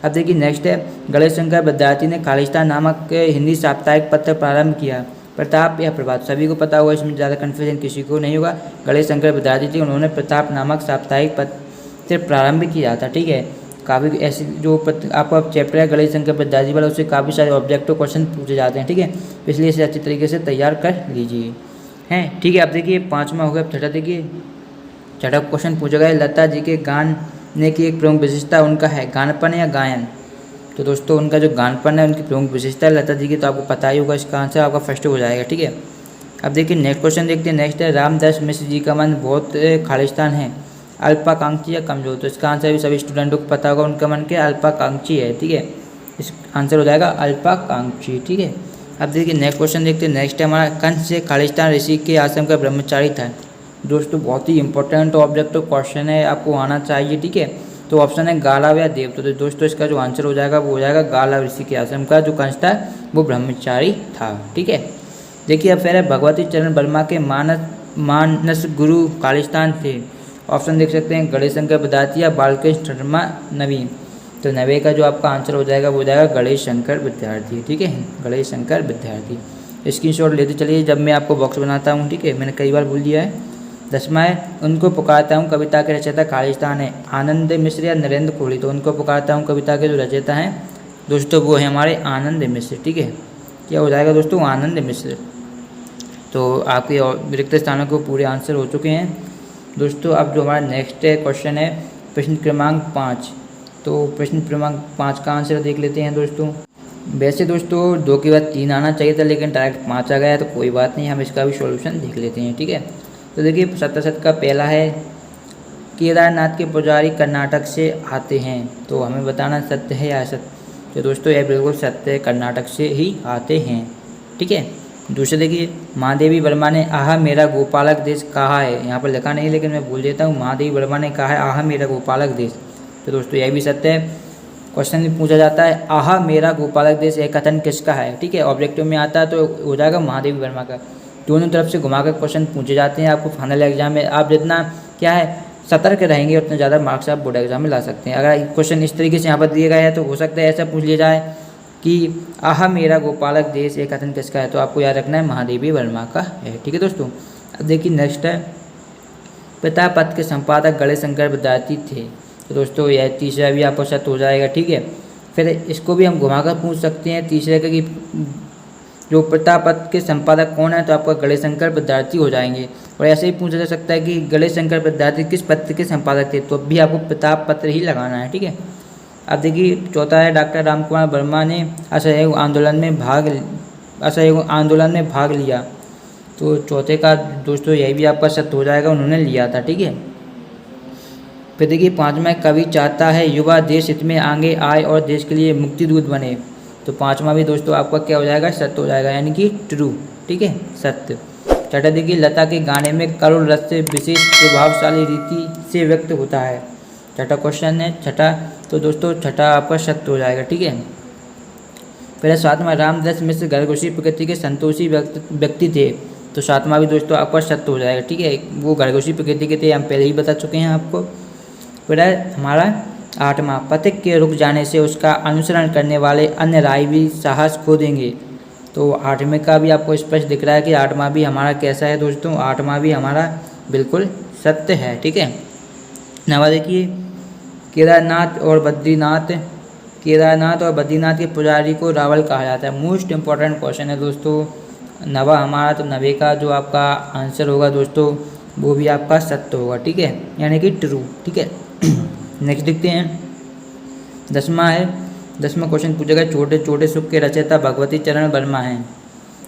अब देखिए नेक्स्ट है गणेशशंकर विद्यार्थी ने खालिस्तान नामक हिंदी साप्ताहिक पत्र प्रारंभ किया। प्रताप या प्रभात, सभी को पता होगा, इसमें ज़्यादा कन्फ्यूजन किसी को नहीं होगा। गणेशशंकर विद्यार्थी थे, उन्होंने प्रताप नामक साप्ताहिक पत्र प्रारंभ किया था, ठीक है। काफ़ी ऐसी जो आपका चैप्टर है गणेशशंकर विद्यार्थी वाला, उससे काफ़ी सारे ऑब्जेक्टिव क्वेश्चन पूछे जाते हैं, ठीक है। इसलिए इसे अच्छी तरीके से तैयार कर लीजिए, हैं, ठीक है। अब देखिए 5वां हो गया। छठा देखिए, छठा क्वेश्चन पूछा गया लता जी के गाने की एक प्रमुख विशेषता उनका है गानपन या गायन। तो दोस्तों उनका जो गानपन है उनकी प्रमुख विशेषता है लता जी की, तो आपको पता ही होगा, इसका आंसर आपका फर्स्ट हो जाएगा, ठीक है। अब देखिए नेक्स्ट क्वेश्चन देखते हैं। नेक्स्ट है रामदास मिश्र जी का मन बहुत खालिस्तान है, अल्पाकांक्षी या कमजोर। तो इसका आंसर भी सभी स्टूडेंटों को पता होगा, उनका मन क्या अल्पाकांक्षी है, ठीक है। इस आंसर हो जाएगा अल्पाकांक्षी, ठीक है। अब देखिए नेक्स्ट क्वेश्चन देखते हैं। नेक्स्ट है हमारा कंस से खालिस्तान ऋषि के आश्रम का ब्रह्मचारी था। दोस्तों बहुत ही इंपॉर्टेंट ऑब्जेक्टिव क्वेश्चन है, आपको आना चाहिए, ठीक है। तो ऑप्शन है गालव या देव। तो दोस्तों इसका जो आंसर हो जाएगा वो हो जाएगा गालव ऋषि के आश्रम का जो कंस था वो ब्रह्मचारी था, ठीक है। देखिए अब फिर है भगवती चरण वर्मा के मानस गुरु खालिस्तान थे। ऑप्शन देख सकते हैं गणेशशंकर विद्यार्थी या बालकृष्ण शर्मा नवीन। तो नवे का जो आपका आंसर हो जाएगा वो हो जाएगा गणेशशंकर विद्यार्थी, ठीक है, गणेशशंकर विद्यार्थी। स्क्रीनशॉट लेते चलिए जब मैं आपको बॉक्स बनाता हूँ, ठीक है, मैंने कई बार भूल दिया है। 10वां है उनको पुकारता हूँ कविता के रचयिता खालिस्तान है आनंद मिश्र या नरेंद्र कोहली। तो उनको पुकारता हूँ कविता के जो रचयिता हैं दोस्तों वो है हमारे आनंद मिश्र, ठीक है। क्या हो जाएगा दोस्तों आनंद मिश्र। तो आपके रिक्त स्थानों को पूरे आंसर हो चुके हैं दोस्तों। अब जो हमारा नेक्स्ट क्वेश्चन है प्रश्न क्रमांक 5। तो प्रश्न क्रमांक 5 का आंसर देख लेते हैं दोस्तों। वैसे दोस्तों 2 के बाद 3 आना चाहिए था, लेकिन डायरेक्ट 5 आ गया, तो कोई बात नहीं, हम इसका भी सॉल्यूशन देख लेते हैं, ठीक है। तो देखिए 77 का पहला है केदारनाथ के पुजारी कर्नाटक से आते हैं। तो हमें बताना सत्य है या असत्य। तो दोस्तों यह बिल्कुल सत्य है, कर्नाटक से ही आते हैं, ठीक है। दूसरे देखिए महादेवी वर्मा ने आहा मेरा गोपालक देश कहा है। यहाँ पर लिखा नहीं लेकिन मैं बोल देता हूँ, महादेवी वर्मा ने कहा है आहा मेरा गोपालक देश। तो दोस्तों यह भी सत्य है। क्वेश्चन में पूछा जाता है आहा मेरा गोपालक देश यह कथन किसका है, ठीक है। ऑब्जेक्टिव में आता है तो हो जाएगा महादेवी वर्मा का। दोनों तरफ से घुमाकर क्वेश्चन पूछे जाते हैं आपको फाइनल एग्जाम में। आप जितना क्या है सतर्क रहेंगे उतने ज़्यादा मार्क्स आप बोर्ड एग्जाम में ला सकते हैं। अगर क्वेश्चन इस तरीके से यहाँ पर दिया गया है तो हो सकता है ऐसा पूछ लिया जाए कि आहा मेरा गोपालक देश एक कथन किसका है, तो आपको याद रखना है महादेवी वर्मा का है, ठीक है दोस्तों। अब देखिए नेक्स्ट है पिता पथ के संपादक गणेशशंकर विद्यार्थी थे। तो दोस्तों यह तीसरा भी आपको सत्य हो जाएगा, ठीक है। फिर इसको भी हम घुमाकर पूछ सकते हैं तीसरे का कि जो पिता पथ के संपादक कौन है, तो आपका गणेशशंकर विद्यार्थी हो जाएंगे। और ऐसे ही पूछा जा सकता है कि गणेशशंकर विद्यार्थी किस पत्र के संपादक थे, तो भी आपको पिता पत्र ही लगाना है, ठीक है। अब देखिए चौथा है डॉक्टर रामकुमार वर्मा ने असहयोग आंदोलन में भाग लिया। तो चौथे का दोस्तों यही भी आपका सत्य हो जाएगा, उन्होंने लिया था, ठीक है। फिर देखिए 5वां कवि चाहता है युवा देश हित में आगे आए और देश के लिए मुक्ति दूत बने। तो 5वां भी दोस्तों आपका क्या हो जाएगा सत्य हो जाएगा, यानी कि ट्रू, ठीक है, सत्य। छठा देखिए लता के गाने में करुण रस से विशेष प्रभावशाली रीति से व्यक्त होता है। छठा क्वेश्चन है छठा, तो दोस्तों छठा आपका सत्य हो जाएगा, ठीक है। फिर 7वां रामदास मिश्र घरघोशी प्रकृति के संतोषी व्यक्ति थे। तो 7वां भी दोस्तों आपका सत्य हो जाएगा, ठीक है। वो घरघोशी प्रकृति के थे, हम पहले ही बता चुके हैं आपको। फिर हमारा 8वां पथिक के रुक जाने से उसका अनुसरण करने वाले अन्य राही भी साहस खो देंगे। तो 8वें का भी आपको स्पष्ट दिख रहा है कि 8वां भी हमारा कैसा है दोस्तों, 8वां भी हमारा बिल्कुल सत्य है, ठीक है। 9वां देखिए केदारनाथ और बद्रीनाथ के पुजारी को रावल कहा जाता है। मोस्ट इंपॉर्टेंट क्वेश्चन है दोस्तों 9वां हमारा। तो 9वें का जो आपका आंसर होगा दोस्तों वो भी आपका सत्य होगा, ठीक है, यानी कि ट्रू, ठीक है। नेक्स्ट देखते हैं 10वां है। 10वां क्वेश्चन पूछा गया छोटे छोटे सुख के रचयिता भगवती चरण वर्मा हैं।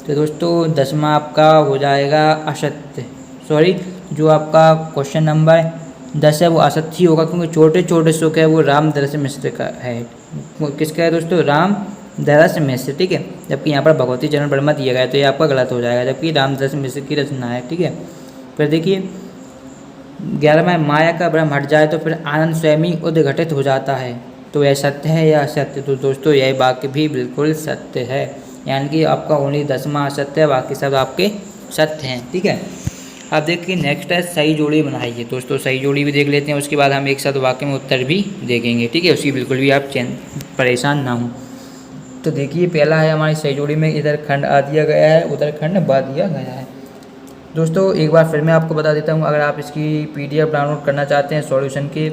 तो दोस्तों 10वां आपका हो जाएगा असत्य, सॉरी जो आपका क्वेश्चन नंबर 10 है वो असत्य ही होगा, क्योंकि छोटे छोटे सुख है वो रामदरस मिश्र का है। किसका है दोस्तों? रामदरस मिश्र, ठीक है। जबकि यहाँ पर भगवती चरण वर्मा दिया गया है तो ये आपका गलत हो जाएगा, जबकि रामदरस मिश्र की रचना है, ठीक है। फिर देखिए 11वां, माया का भ्रम हट जाए तो फिर आनंद स्वयं ही उद्घटित हो जाता है। तो यह सत्य है या असत्य? तो दोस्तों यह वाक्य भी बिल्कुल सत्य है, यानी कि आपका ओनली 10वां असत्य है, बाकी सब आपके सत्य हैं, ठीक है। अब देखिए नेक्स्ट है सही जोड़ी बनाइए। दोस्तों सही जोड़ी भी देख लेते हैं, उसके बाद हम एक साथ वाक्य में उत्तर भी देखेंगे, ठीक है। उसकी बिल्कुल भी आप परेशान ना हो। तो देखिए पहला है हमारी सही जोड़ी में इधर खंड आ दिया गया है, उधर खंड बा दिया गया है। दोस्तों एक बार फिर मैं आपको बता देता हूँ, अगर आप इसकी PDF डाउनलोड करना चाहते हैं सॉल्यूशन की,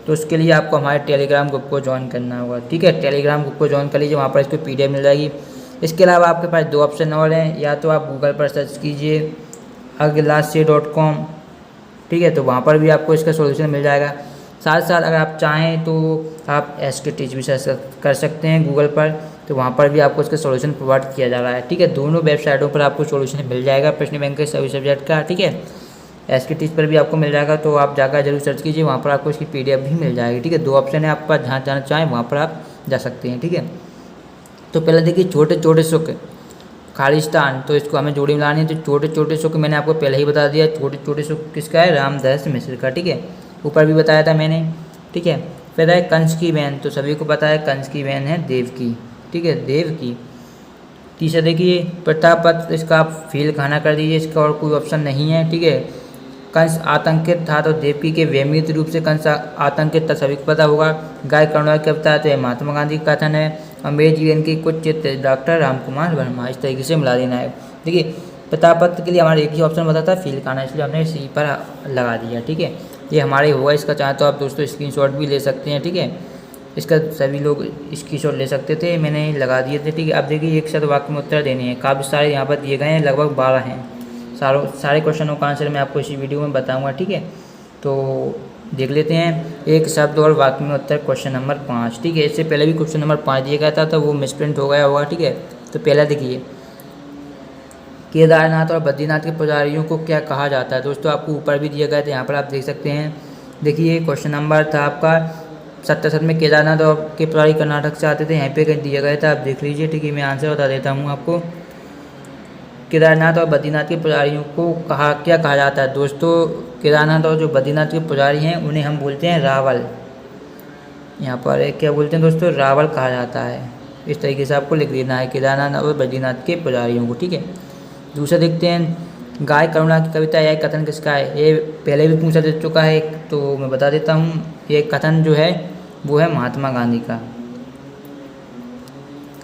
तो उसके लिए आपको हमारे टेलीग्राम ग्रुप को ज्वाइन करना होगा, ठीक है। टेलीग्राम ग्रुप को ज्वाइन कर लीजिए, वहाँ पर इसको PDF मिल जाएगी। इसके अलावा आपके पास 2 ऑप्शन और हैं, या तो आप गूगल पर सर्च कीजिए aglassi.com, ठीक है, तो वहाँ पर भी आपको इसका सॉल्यूशन मिल जाएगा। साथ साथ अगर आप चाहें तो आप SK टीच भी सर्च कर सकते हैं गूगल पर, तो वहाँ पर भी आपको इसका सॉल्यूशन प्रोवाइड किया जा रहा है, ठीक है। दोनों वेबसाइटों पर आपको सॉल्यूशन मिल जाएगा प्रश्न बैंक के सभी सब्जेक्ट का, ठीक है। SK टीच पर भी आपको मिल जाएगा, तो आप जाकर जरूर सर्च कीजिए, वहाँ पर आपको इसकी PDF भी मिल जाएगी, ठीक है। 2 ऑप्शन है आपके पास, जहाँ जाना चाहें वहाँ पर आप जा सकते हैं, ठीक है। तो पहले देखिए छोटे छोटे सुख खालिस्तान, तो इसको हमें जोड़ी मिलानी है। तो छोटे छोटे सुख मैंने आपको पहले ही बता दिया, छोटे छोटे सुख किसका है? रामदरस मिश्र का, ठीक है। ऊपर भी बताया था मैंने, ठीक है। फिर है कंस की बहन, तो सभी को पता है कंस की बहन है देवकी, ठीक है, देवकी। तीसरा देखिए प्रतापत, इसका आप फील खाना कर दीजिए, इसका और कोई ऑप्शन नहीं है, ठीक है। कंस आतंकित था, तो देवकी के व्यमित रूप से कंस आतंकित था, सभी को पता होगा। गाय करुणा की कविता है तो यह महात्मा गांधी का कथन है। अम्बेड जीवन की कुछ चित्र डॉक्टर रामकुमार वर्मा, इस तरीके से मिला देना है। देखिए प्रतापत के लिए हमारा एक ही ऑप्शन बता था फील खाना, इसलिए हमने सी पर लगा दिया, ठीक है। ये हमारे होगा, इसका चाहे तो आप दोस्तों स्क्रीनशॉट भी ले सकते हैं, ठीक है। इसका सभी लोग स्क्रीनशॉट ले सकते थे, मैंने लगा दिए थे, ठीक है। अब देखिए एक साथ वाक्य में उत्तर देने हैं, काफ़ी सारे यहाँ पर दिए गए हैं, लगभग 12 हैं। सारे क्वेश्चनों का आंसर मैं आपको इसी वीडियो में बताऊँगा, ठीक है। तो देख लेते हैं एक शब्द और वाक्य में उत्तर क्वेश्चन नंबर 5, ठीक है। इससे पहले भी क्वेश्चन नंबर 5 दिया गया था, तो वो मिसप्रिंट हो गया होगा, ठीक है। तो पहला देखिए केदारनाथ और बद्रीनाथ के पुजारियों को क्या कहा जाता है? दोस्तों आपको ऊपर भी दिया गया था, यहाँ पर आप देख सकते हैं। देखिए क्वेश्चन नंबर था आपका 77 में केदारनाथ और के पुजारी कर्नाटक से आते थे, यहाँ पे कहीं दिया गया था, आप देख लीजिए, ठीक है। मैं आंसर बता देता हूँ आपको। केदारनाथ और बद्रीनाथ के पुजारियों को क्या कहा जाता है? दोस्तों केदारनाथ और जो बद्रीनाथ के पुजारी हैं उन्हें हम बोलते हैं रावल। यहाँ पर क्या बोलते हैं दोस्तों? रावल कहा जाता है। इस तरीके से आपको लिख देना है केदारनाथ और बद्रीनाथ के पुजारियों को, ठीक है। दूसरा देखते हैं गाय करुणा की कविता, यह कथन किसका है? ये पहले भी पूछा जा चुका है, तो मैं बता देता हूँ। ये कथन जो है वो है महात्मा गांधी का,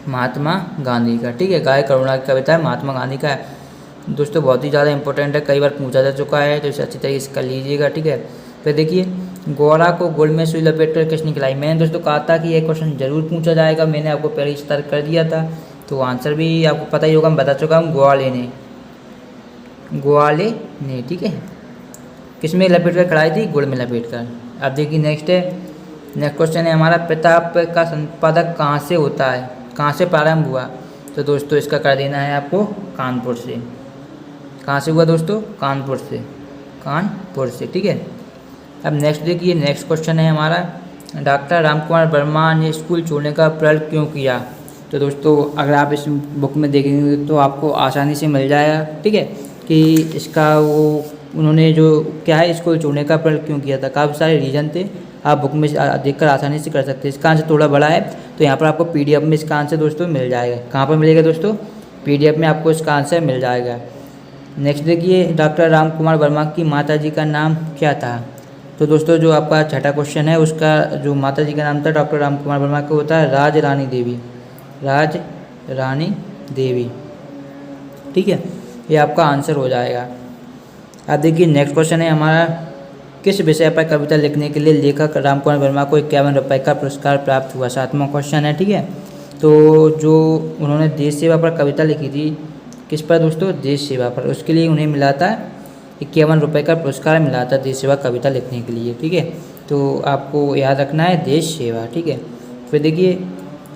महात्मा गांधी का, ठीक है। गाय करुणा की कविता है महात्मा गांधी का है। दोस्तों बहुत ही ज़्यादा इंपॉर्टेंट है, कई बार पूछा जा चुका है, तो इसे अच्छी तरीके से कर लीजिएगा, ठीक है। फिर देखिए गौरा को गुड़ में सुई लपेट कर किसने खिलाई? मैंने दोस्तों कहा था कि यह क्वेश्चन जरूर पूछा जाएगा, मैंने आपको पहले ही सतर्क कर दिया था, तो आंसर भी आपको पता ही होगा, मैं बता चुका हूँ। ग्वाले ने, ठीक है। किस में लपेट कर खिलाई थी? गुड़ में लपेट कर। अब देखिए नेक्स्ट क्वेश्चन है हमारा, प्रताप का संपादक कहाँ से होता है, कहाँ से प्रारंभ हुआ? तो दोस्तों इसका कर देना है आपको कानपुर से। कहाँ से हुआ दोस्तों? कानपुर से, कानपुर से, ठीक है। अब नेक्स्ट देखिए, नेक्स्ट क्वेश्चन है हमारा, डॉक्टर रामकुमार वर्मा ने स्कूल छोड़ने का प्रण क्यों किया? तो दोस्तों अगर आप इस बुक में देखेंगे तो आपको आसानी से मिल जाएगा, ठीक है, कि इसका वो उन्होंने जो क्या है स्कूल छोड़ने का प्रण क्यों किया था। काफ़ी सारे रीज़न थे, आप बुक में देखकर आसानी से कर सकते हैं। इसका आंसर थोड़ा बड़ा है, तो यहाँ पर आपको PDF में इसका आंसर दोस्तों मिल जाएगा। कहाँ पर मिलेगा दोस्तों? PDF में आपको इसका आंसर मिल जाएगा। नेक्स्ट देखिए, डॉक्टर रामकुमार वर्मा की माताजी का नाम क्या था? तो दोस्तों जो आपका छठा क्वेश्चन है, उसका जो माताजी का नाम था डॉक्टर रामकुमार वर्मा का होता है राज रानी देवी, राज रानी देवी, ठीक है। ये आपका आंसर हो जाएगा। अब देखिए नेक्स्ट क्वेश्चन है हमारा, किस विषय पर कविता लिखने के लिए लेखक रामकुमार वर्मा को 51 रुपये का पुरस्कार प्राप्त हुआ? 7वां क्वेश्चन है, ठीक है। तो जो उन्होंने देश सेवा पर कविता लिखी थी, किस पर दोस्तों? देश सेवा पर। उसके लिए उन्हें मिला था 51 रुपये का पुरस्कार मिला था देश सेवा कविता लिखने के लिए, ठीक है। तो आपको याद रखना है देश सेवा, ठीक है। फिर देखिए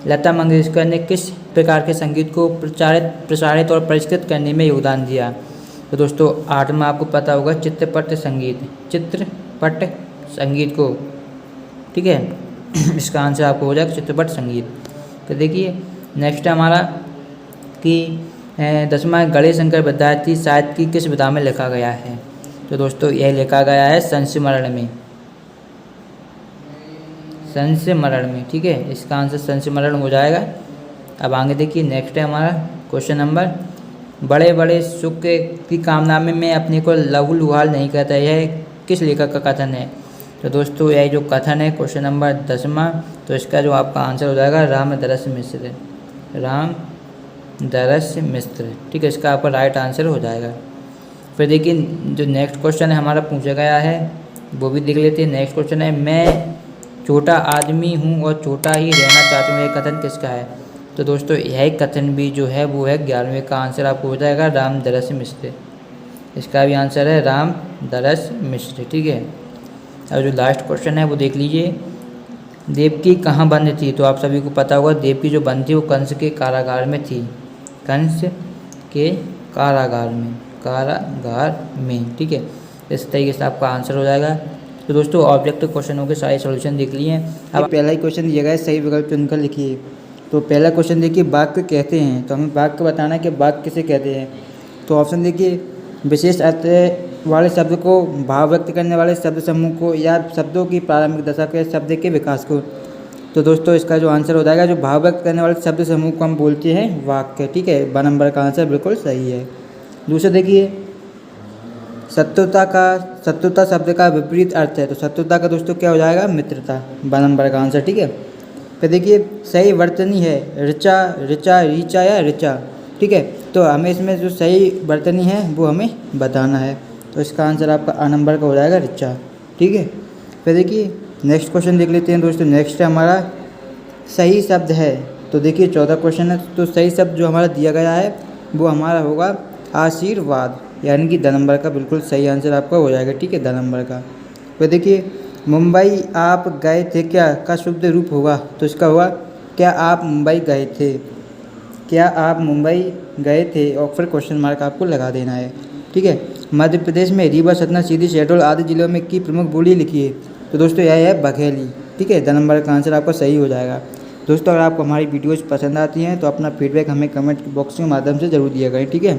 लता मंगेशकर ने किस प्रकार के संगीत को प्रसारित और परिष्कृत करने में योगदान दिया। तो दोस्तों 8 में आपको पता होगा चित्रपट संगीत को, ठीक है। इसका आंसर आपको हो जाएगा चित्रपट संगीत। तो देखिए नेक्स्ट हमारा कि 10वां गणेश शंकर विद्यार्थी साहित्य की किस विधा में लिखा गया है। तो दोस्तों यह लिखा गया है संस्मरण में, ठीक है। इसका आंसर संस्मरण हो जाएगा। अब आगे देखिए नेक्स्ट है हमारा क्वेश्चन नंबर, बड़े बड़े सुख की कामना में मैं अपने को लहू लुहाल नहीं कहता, यह किस लेखक का कथन है। तो दोस्तों यह जो कथन है क्वेश्चन नंबर 10वां, तो इसका जो आपका आंसर हो जाएगा रामदरस मिश्र, ठीक है। इसका आपका राइट आंसर हो जाएगा। फिर देखिए जो नेक्स्ट क्वेश्चन है हमारा पूछा गया है वो भी देख लेते हैं। नेक्स्ट क्वेश्चन है, मैं छोटा आदमी हूँ और छोटा ही रहना चाहता हूँ, यह कथन किसका है। तो दोस्तों यह कथन भी जो है वो है 11वें का आंसर आपको हो जाएगा रामदरस मिश्र। इसका भी आंसर है रामदरस मिश्र, ठीक है। और जो लास्ट क्वेश्चन है वो देख लीजिए, देवकी कहाँ बंद थी। तो आप सभी को पता होगा देवकी जो बंद थी वो कंस के कारागार में थी, कारागार में, ठीक है। इस तरीके से आपका आंसर हो जाएगा। तो दोस्तों ऑब्जेक्टिव क्वेश्चनों के सारे सॉल्यूशन देख लिए। अब पहला ही क्वेश्चन दिया गया है, सही विकल्प चुनकर लिखिए। तो पहला क्वेश्चन देखिए, वाक्य कहते हैं, तो हमें वाक्य बताना है कि वाक्य किसे कहते हैं। तो ऑप्शन देखिए, विशेष अर्थ वाले शब्द को, भाव व्यक्त करने वाले शब्द समूह को, या शब्दों की प्रारंभिक दशा के शब्द के विकास को। तो दोस्तों इसका जो आंसर हो जाएगा, जो भाव व्यक्त करने वाले शब्द समूह को हम बोलते हैं वाक्य, ठीक है। 2 नंबर का आंसर बिल्कुल सही है। दूसरा देखिए, शत्रुता शब्द का विपरीत अर्थ है। तो शत्रुता का दोस्तों क्या हो जाएगा, मित्रता, 2 नंबर का आंसर, ठीक है। फिर देखिए सही वर्तनी है रीचा या ऋचा, ठीक है। तो हमें इसमें जो सही वर्तनी है वो हमें बताना है। तो इसका आंसर आपका 8 नंबर का हो जाएगा ऋचा, ठीक है। फिर देखिए नेक्स्ट क्वेश्चन देख लेते हैं दोस्तों। नेक्स्ट है हमारा सही शब्द है। तो देखिए 14 क्वेश्चन है, तो सही शब्द जो हमारा दिया गया है वो हमारा होगा आशीर्वाद, यानी कि 2 नंबर का बिल्कुल सही आंसर आपका हो जाएगा, ठीक है, 2 नंबर का। फिर देखिए मुंबई आप गए थे क्या का शुद्ध रूप होगा। तो इसका होगा क्या आप मुंबई गए थे, और फिर क्वेश्चन मार्क आपको लगा देना है, ठीक है। मध्य प्रदेश में रीवा, सतना, सीधी, शहडोल आदि जिलों में की प्रमुख बोली लिखिए। तो दोस्तों यह है बघेली, ठीक है। 2 नंबर का आंसर आपका सही हो जाएगा। दोस्तों अगर आपको हमारी वीडियोज़ पसंद आती हैं तो अपना फीडबैक हमें कमेंट बॉक्स के माध्यम से ज़रूर दिया करें, ठीक है।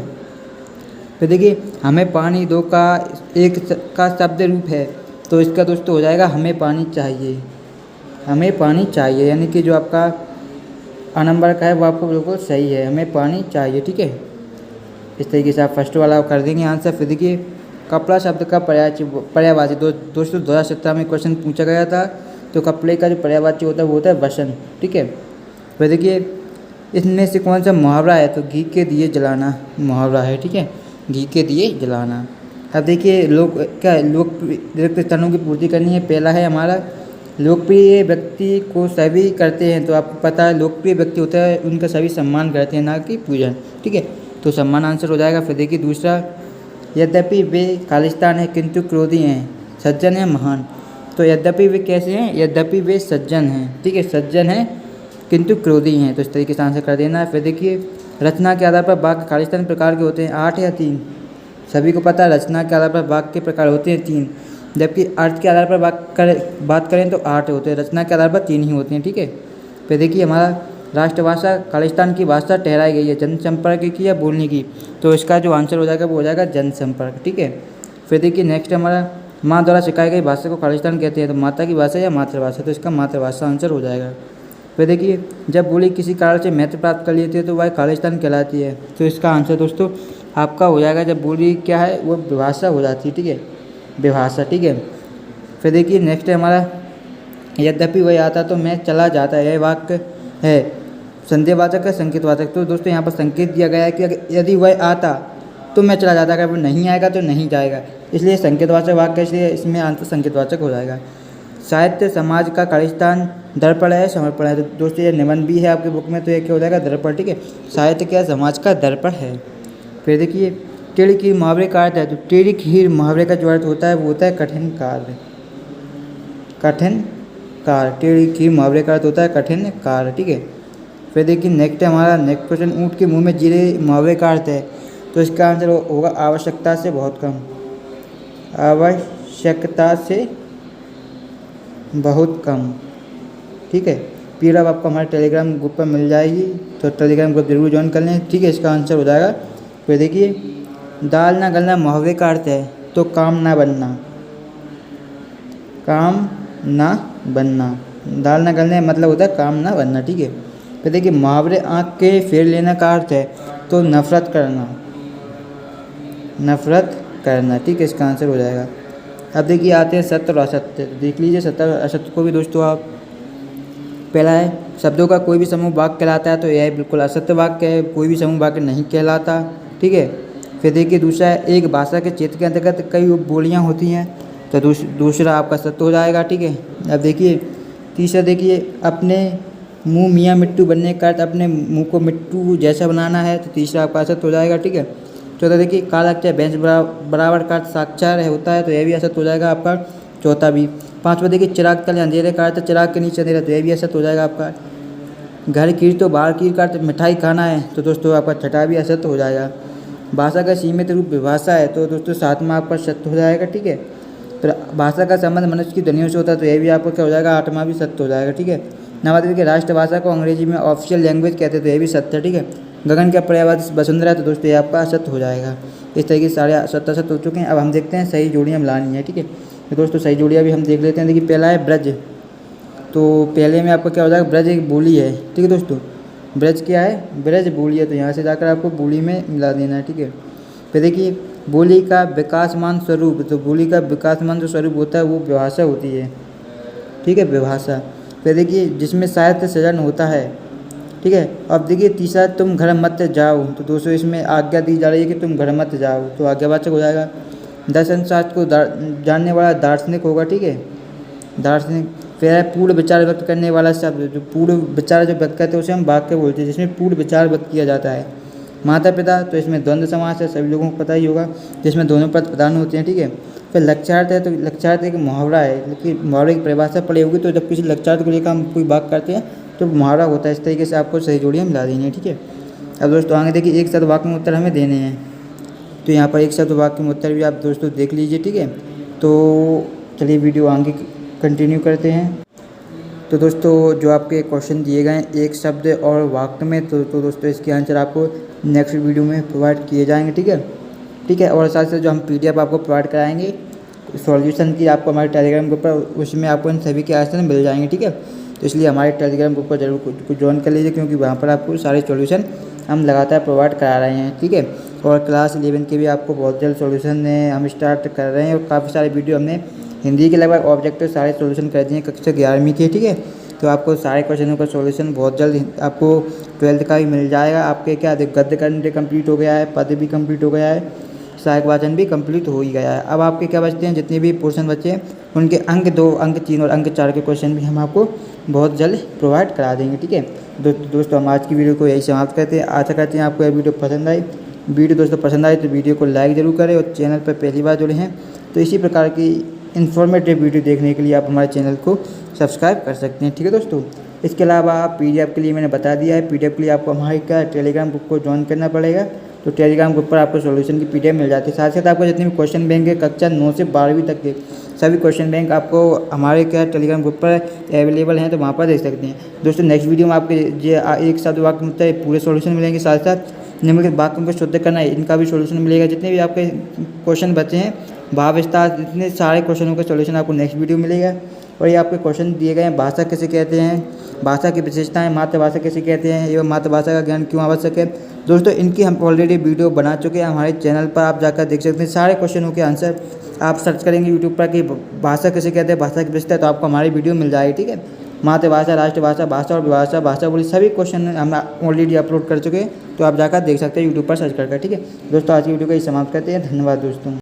फिर देखिए हमें पानी दो का एक का शब्द रूप है। तो इसका दोस्तों हो जाएगा हमें पानी चाहिए, यानी कि जो आपका 8 नंबर का है वो आपको बिल्कुल सही है, हमें पानी चाहिए, ठीक है। इस तरीके से आप फर्स्ट वाला कर देंगे आंसर। फिर देखिए कपड़ा शब्द का पर्यायवाची, दोस्तों 2017 में क्वेश्चन पूछा गया था। तो कपड़े का जो पर्यायवाची होता है वो होता है वसन, ठीक है। फिर देखिए इसमें से कौन सा मुहावरा है। तो घी के दिए जलाना मुहावरा है, ठीक है, घी के दिए जलाना। अब देखिए लोकप्रिय स्थानों की पूर्ति करनी है। पहला है हमारा लोकप्रिय व्यक्ति को सभी करते हैं। तो आपको पता है लोकप्रिय व्यक्ति होता है उनका सभी सम्मान करते हैं, ना कि पूजन, ठीक है। तो सम्मान आंसर हो जाएगा। फिर देखिए दूसरा, यद्यपि वे खालिस्तान है किंतु क्रोधी हैं, सज्जन है महान। तो यद्यपि वे कैसे हैं, यद्यपि वे सज्जन हैं, ठीक है, सज्जन हैं किंतु क्रोधी हैं। तो इस तरीके से आंसर कर देना है। फिर देखिए रचना के आधार पर वाक्य खालिस्तान प्रकार के होते हैं 8 या 3। सभी को पता है रचना के आधार पर वाक्य के प्रकार होते हैं 3, जबकि अर्थ के आधार पर बात करें तो 8 होते हैं, रचना के आधार पर 3 ही होते हैं, ठीक है। फिर देखिए हमारा राष्ट्रभाषा खालिस्तान की भाषा ठहराई गई है, जनसंपर्क की या बोलने की। तो इसका जो आंसर हो जाएगा वो हो जाएगा जनसंपर्क, ठीक है। फिर देखिए नेक्स्ट हमारा माँ द्वारा सिखाई गई भाषा को खालिस्तान कहते हैं। तो माता की भाषा या मातृभाषा, तो इसका मातृभाषा आंसर हो जाएगा। फिर देखिए जब बोली किसी कारण से महत्व प्राप्त कर लेती है तो वह खालिस्तान कहलाती है। तो इसका आंसर दोस्तों आपका हो जाएगा जब बोली क्या है वो विभाषा हो जाती है, ठीक है, विभाषा, ठीक है। फिर देखिए नेक्स्ट है हमारा यद्यपि वह आता तो मैं चला जाता, यह वाक्य है संदेहवाचक है संकेतवाचक। तो दोस्तों यहाँ पर संकेत दिया गया है कि यदि वह आता तो मैं चला जाता, अगर वो नहीं आएगा तो नहीं जाएगा, इसलिए संकेतवाचक वाक्य, इसलिए इसमें आंसर संकेतवाचक हो जाएगा। साहित्य समाज का खालिस्तान दर्पण है समर्पण है। तो दोस्तों ये निबंध भी है आपकी बुक में, तो ये क्या हो जाएगा दर्पण, ठीक है। साहित्य क्या समाज का दर्पण है। फिर देखिए टेढ़ी खीर मुहावरे का अर्थ है। तो टेढ़ी खीर मुहावरे का जो अर्थ होता है वो होता है कठिन कार्य, कठिन कार्य, टेढ़ी खीर मुहावरे का अर्थ होता है कठिन कार्य, ठीक है। फिर देखिए नेक्स्ट है हमारा नेक्स्ट क्वेश्चन, ऊँट के मुंह में जीरे मुहावरे का अर्थ है, तो इसका आंसर होगा आवश्यकता से बहुत कम, आवश्यकता से बहुत कम, ठीक है। पीडीएफ आपको हमारे टेलीग्राम ग्रुप पर मिल जाएगी, तो टेलीग्राम ग्रुप जरूर ज्वाइन कर लें, ठीक है। इसका आंसर हो जाएगा। फिर देखिए दाल ना गलना मुहावरे का अर्थ है, तो काम ना बनना, काम ना बनना, दाल ना गलने मतलब होता है काम ना बनना, ठीक है। फिर देखिए मुहावरे आँख के फेर लेना का अर्थ है, तो नफरत करना, नफरत करना, ठीक है। इसका आंसर हो जाएगा। अब देखिए आते हैं सत्य और असत्य, देख लीजिए सत्य और असत्य को भी दोस्तों आप। पहला है शब्दों का कोई भी समूह वाक्य कहलाता है, तो यह बिल्कुल असत्य वाक्य है, कोई भी समूह वाक्य नहीं कहलाता, ठीक है। फिर देखिए दूसरा है एक भाषा के क्षेत्र के अंतर्गत कई उपबोलियाँ होती हैं, तो दूसरा आपका सत्य हो जाएगा, ठीक है। अब देखिए तीसरा देखिए अपने मुँह मियाँ मिट्टू बनने का अर्थ अपने मुँह को मिट्टू जैसा बनाना है, तो तीसरा आपका असत्य हो जाएगा, ठीक है। चौथा देखिए काला अक्षर भैंस बराबर का अर्थ साक्षर होता है, तो यह भी असत्य हो जाएगा आपका, चौथा भी। पांचवा देखिए चिराग तले अंधेरे का अर्थ चिराग के नीचे अंधेरा, तो यह भी असत्य हो जाएगा आपका। घर कीर तो बाहर कीर का अर्थ मिठाई खाना है, तो दोस्तों आपका छठा भी असत्य हो जाएगा। भाषा का सीमित रूप विभाषा है, तो दोस्तों सातवां आपका सत्य हो जाएगा, ठीक है। तो भाषा का संबंध मनुष्य की ध्वनियों से होता है, तो यह भी आपका क्या हो जाएगा, आठवां भी सत्य हो जाएगा, ठीक है। नवा देखिए राष्ट्रभाषा को अंग्रेजी में ऑफिशियल लैंग्वेज कहते हैं, तो यह भी सत्य है, ठीक है। गगन का पर्यायवाची वसुंधरा, तो दोस्तों ये आपका असत्य हो जाएगा। इस तरीके से सारे सत्य असत्य हो चुके हैं। अब हम देखते हैं सही जोड़ियाँ मिलानी है, ठीक है। तो दोस्तों सही जोड़ियाँ भी हम देख लेते हैं। देखिए पहला है ब्रज, तो पहले में आपका क्या हो जाएगा, ब्रज एक बोली है, ठीक है दोस्तों। ब्रज क्या है, ब्रज बोली है, तो यहाँ से जाकर आपको बोली में मिला देना है, ठीक है। फिर देखिए बोली का विकासमान स्वरूप, तो बोली का विकासमान जो स्वरूप होता है वो विभाषा होती है, ठीक है, विभाषा। फिर देखिए जिसमें साहित्य सृजन होता है, ठीक है। अब देखिए तीसरा तुम घर मत जाओ, तो दोस्तों इसमें आज्ञा दी जा रही है कि तुम घर मत जाओ, तो आज्ञावाचक हो जाएगा। दर्शन शास्त्र को जानने वाला दार्शनिक होगा, ठीक है, दार्शनिक। फिर है पूर्ण विचार व्यक्त करने वाला शब्द, जो पूर्ण विचार जो व्यक्त करते हैं उसे हम वाक्य बोलते हैं, जिसमें पूर्ण विचार व्यक्त किया जाता है। माता पिता, तो इसमें द्वंद्व समास है, सभी लोगों को पता ही होगा, जिसमें दोनों पद प्रधान होते हैं, ठीक है। फिर लक्ष्यार्थ है, तो लक्ष्यार्थ एक मुहावरा है, लेकिन मुहावरे की परिभाषा पड़ी होगी, तो जब किसी लक्ष्यार्थ को लेकर हम कोई बात करते हैं तो मुहावरा होता है। इस तरीके से आपको सही जोड़ियाँ मिला देनी है, ठीक है। अब दोस्तों आगे देखिए एक शब्द वाक्य में उत्तर हमें देने हैं, तो यहाँ पर एक शब्द वाक्य में उत्तर भी आप दोस्तों देख लीजिए, ठीक है। तो चलिए वीडियो आगे कंटिन्यू करते हैं। तो दोस्तों जो आपके क्वेश्चन दिए गए हैं एक शब्द और वाक्य में, तो दोस्तों इसके आंसर आपको नेक्स्ट वीडियो में प्रोवाइड किए जाएंगे, ठीक है, ठीक है। और साथ साथ जो हम PDF आपको प्रोवाइड कराएंगे सॉल्यूशन की, आपको हमारे टेलीग्राम ग्रुप पर, उसमें आपको इन सभी के आंसर मिल जाएंगे, ठीक है। तो इसलिए हमारे टेलीग्राम ग्रुप पर जरूर ज्वाइन कर लीजिए, क्योंकि वहाँ पर आपको सारे सॉल्यूशन हम लगातार प्रोवाइड करा रहे हैं, ठीक है। और क्लास 11 के भी आपको बहुत जल्द सॉल्यूशन हम स्टार्ट कर रहे हैं, और काफ़ी सारे वीडियो हमने हिंदी के लगभग ऑब्जेक्टिव सारे सॉल्यूशन कर दिए हैं कक्षा 11वीं के, ठीक है। तो आपको सारे क्वेश्चनों का सॉल्यूशन बहुत जल्द आपको 12th का भी मिल जाएगा। आपके क्या गद्य कंठ कंप्लीट हो गया है, पद भी कंप्लीट हो गया है, सहायक वाचन भी कंप्लीट हो ही गया है। अब आपके क्या बचते हैं, जितने भी पोर्शन बचे हैं उनके अंक 2, अंक 3 और अंक 4 के क्वेश्चन भी हम आपको बहुत जल्द प्रोवाइड करा देंगे, ठीक है। दोस्तों हम आज की वीडियो को यही समाप्त करते हैं। आशा करते हैं आपको यह वीडियो पसंद आई। वीडियो दोस्तों पसंद आई तो वीडियो को लाइक ज़रूर करें, और चैनल पर पहली बार जुड़े हैं तो इसी प्रकार की इन्फॉर्मेटिव वीडियो देखने के लिए आप हमारे चैनल को सब्सक्राइब कर सकते हैं, ठीक है दोस्तों। इसके अलावा PDF के लिए मैंने बता दिया है, PDF के लिए आपको हमारे क्या टेलीग्राम ग्रुप को ज्वाइन करना पड़ेगा, तो टेलीग्राम ग्रुप पर आपको सॉल्यूशन की PDF मिल जाती है। साथ साथ आपको जितने भी क्वेश्चन बैंक है कक्षा 9 से 12वीं तक के सभी क्वेश्चन बैंक आपको हमारे क्या टेलीग्राम ग्रुप पर अवेलेबल हैं, तो वहाँ पर देख सकते हैं। दोस्तों नेक्स्ट वीडियो में आपके एक शब्द वाक्य में होता है पूरे सॉल्यूशन मिलेंगे, साथ साथ निम्नलिखित वाक्यों को शुद्ध करना है इनका भी सॉल्यूशन मिलेगा। जितने भी आपके क्वेश्चन बचे हैं भाव विस्तार, इतने सारे क्वेश्चनों का सॉल्यूशन आपको नेक्स्ट वीडियो मिलेगा। और ये आपके क्वेश्चन दिए गए हैं, भाषा किसे कहते हैं, भाषा की विशेषताएं, मातृभाषा किसे कहते हैं एवं मातृभाषा का ज्ञान क्यों आवश्यक है, दोस्तों इनकी हम ऑलरेडी वीडियो बना चुके हैं। हमारे चैनल पर आप जाकर देख सकते हैं। सारे क्वेश्चनों के आंसर आप सर्च करेंगे यूट्यूब पर कि भाषा किसे कहते हैं, भाषा की विशेषता, तो आपको हमारी वीडियो मिल जाएगी, ठीक है। मातृभाषा, राष्ट्रभाषा, भाषा और विभाषा, भाषा बोली, सभी क्वेश्चन हम ऑलरेडी अपलोड कर चुके हैं, तो आप जाकर देख सकते हैं यूट्यूब पर सर्च करके, ठीक है। दोस्तों आज की वीडियो को ही समाप्त करते हैं। धन्यवाद दोस्तों।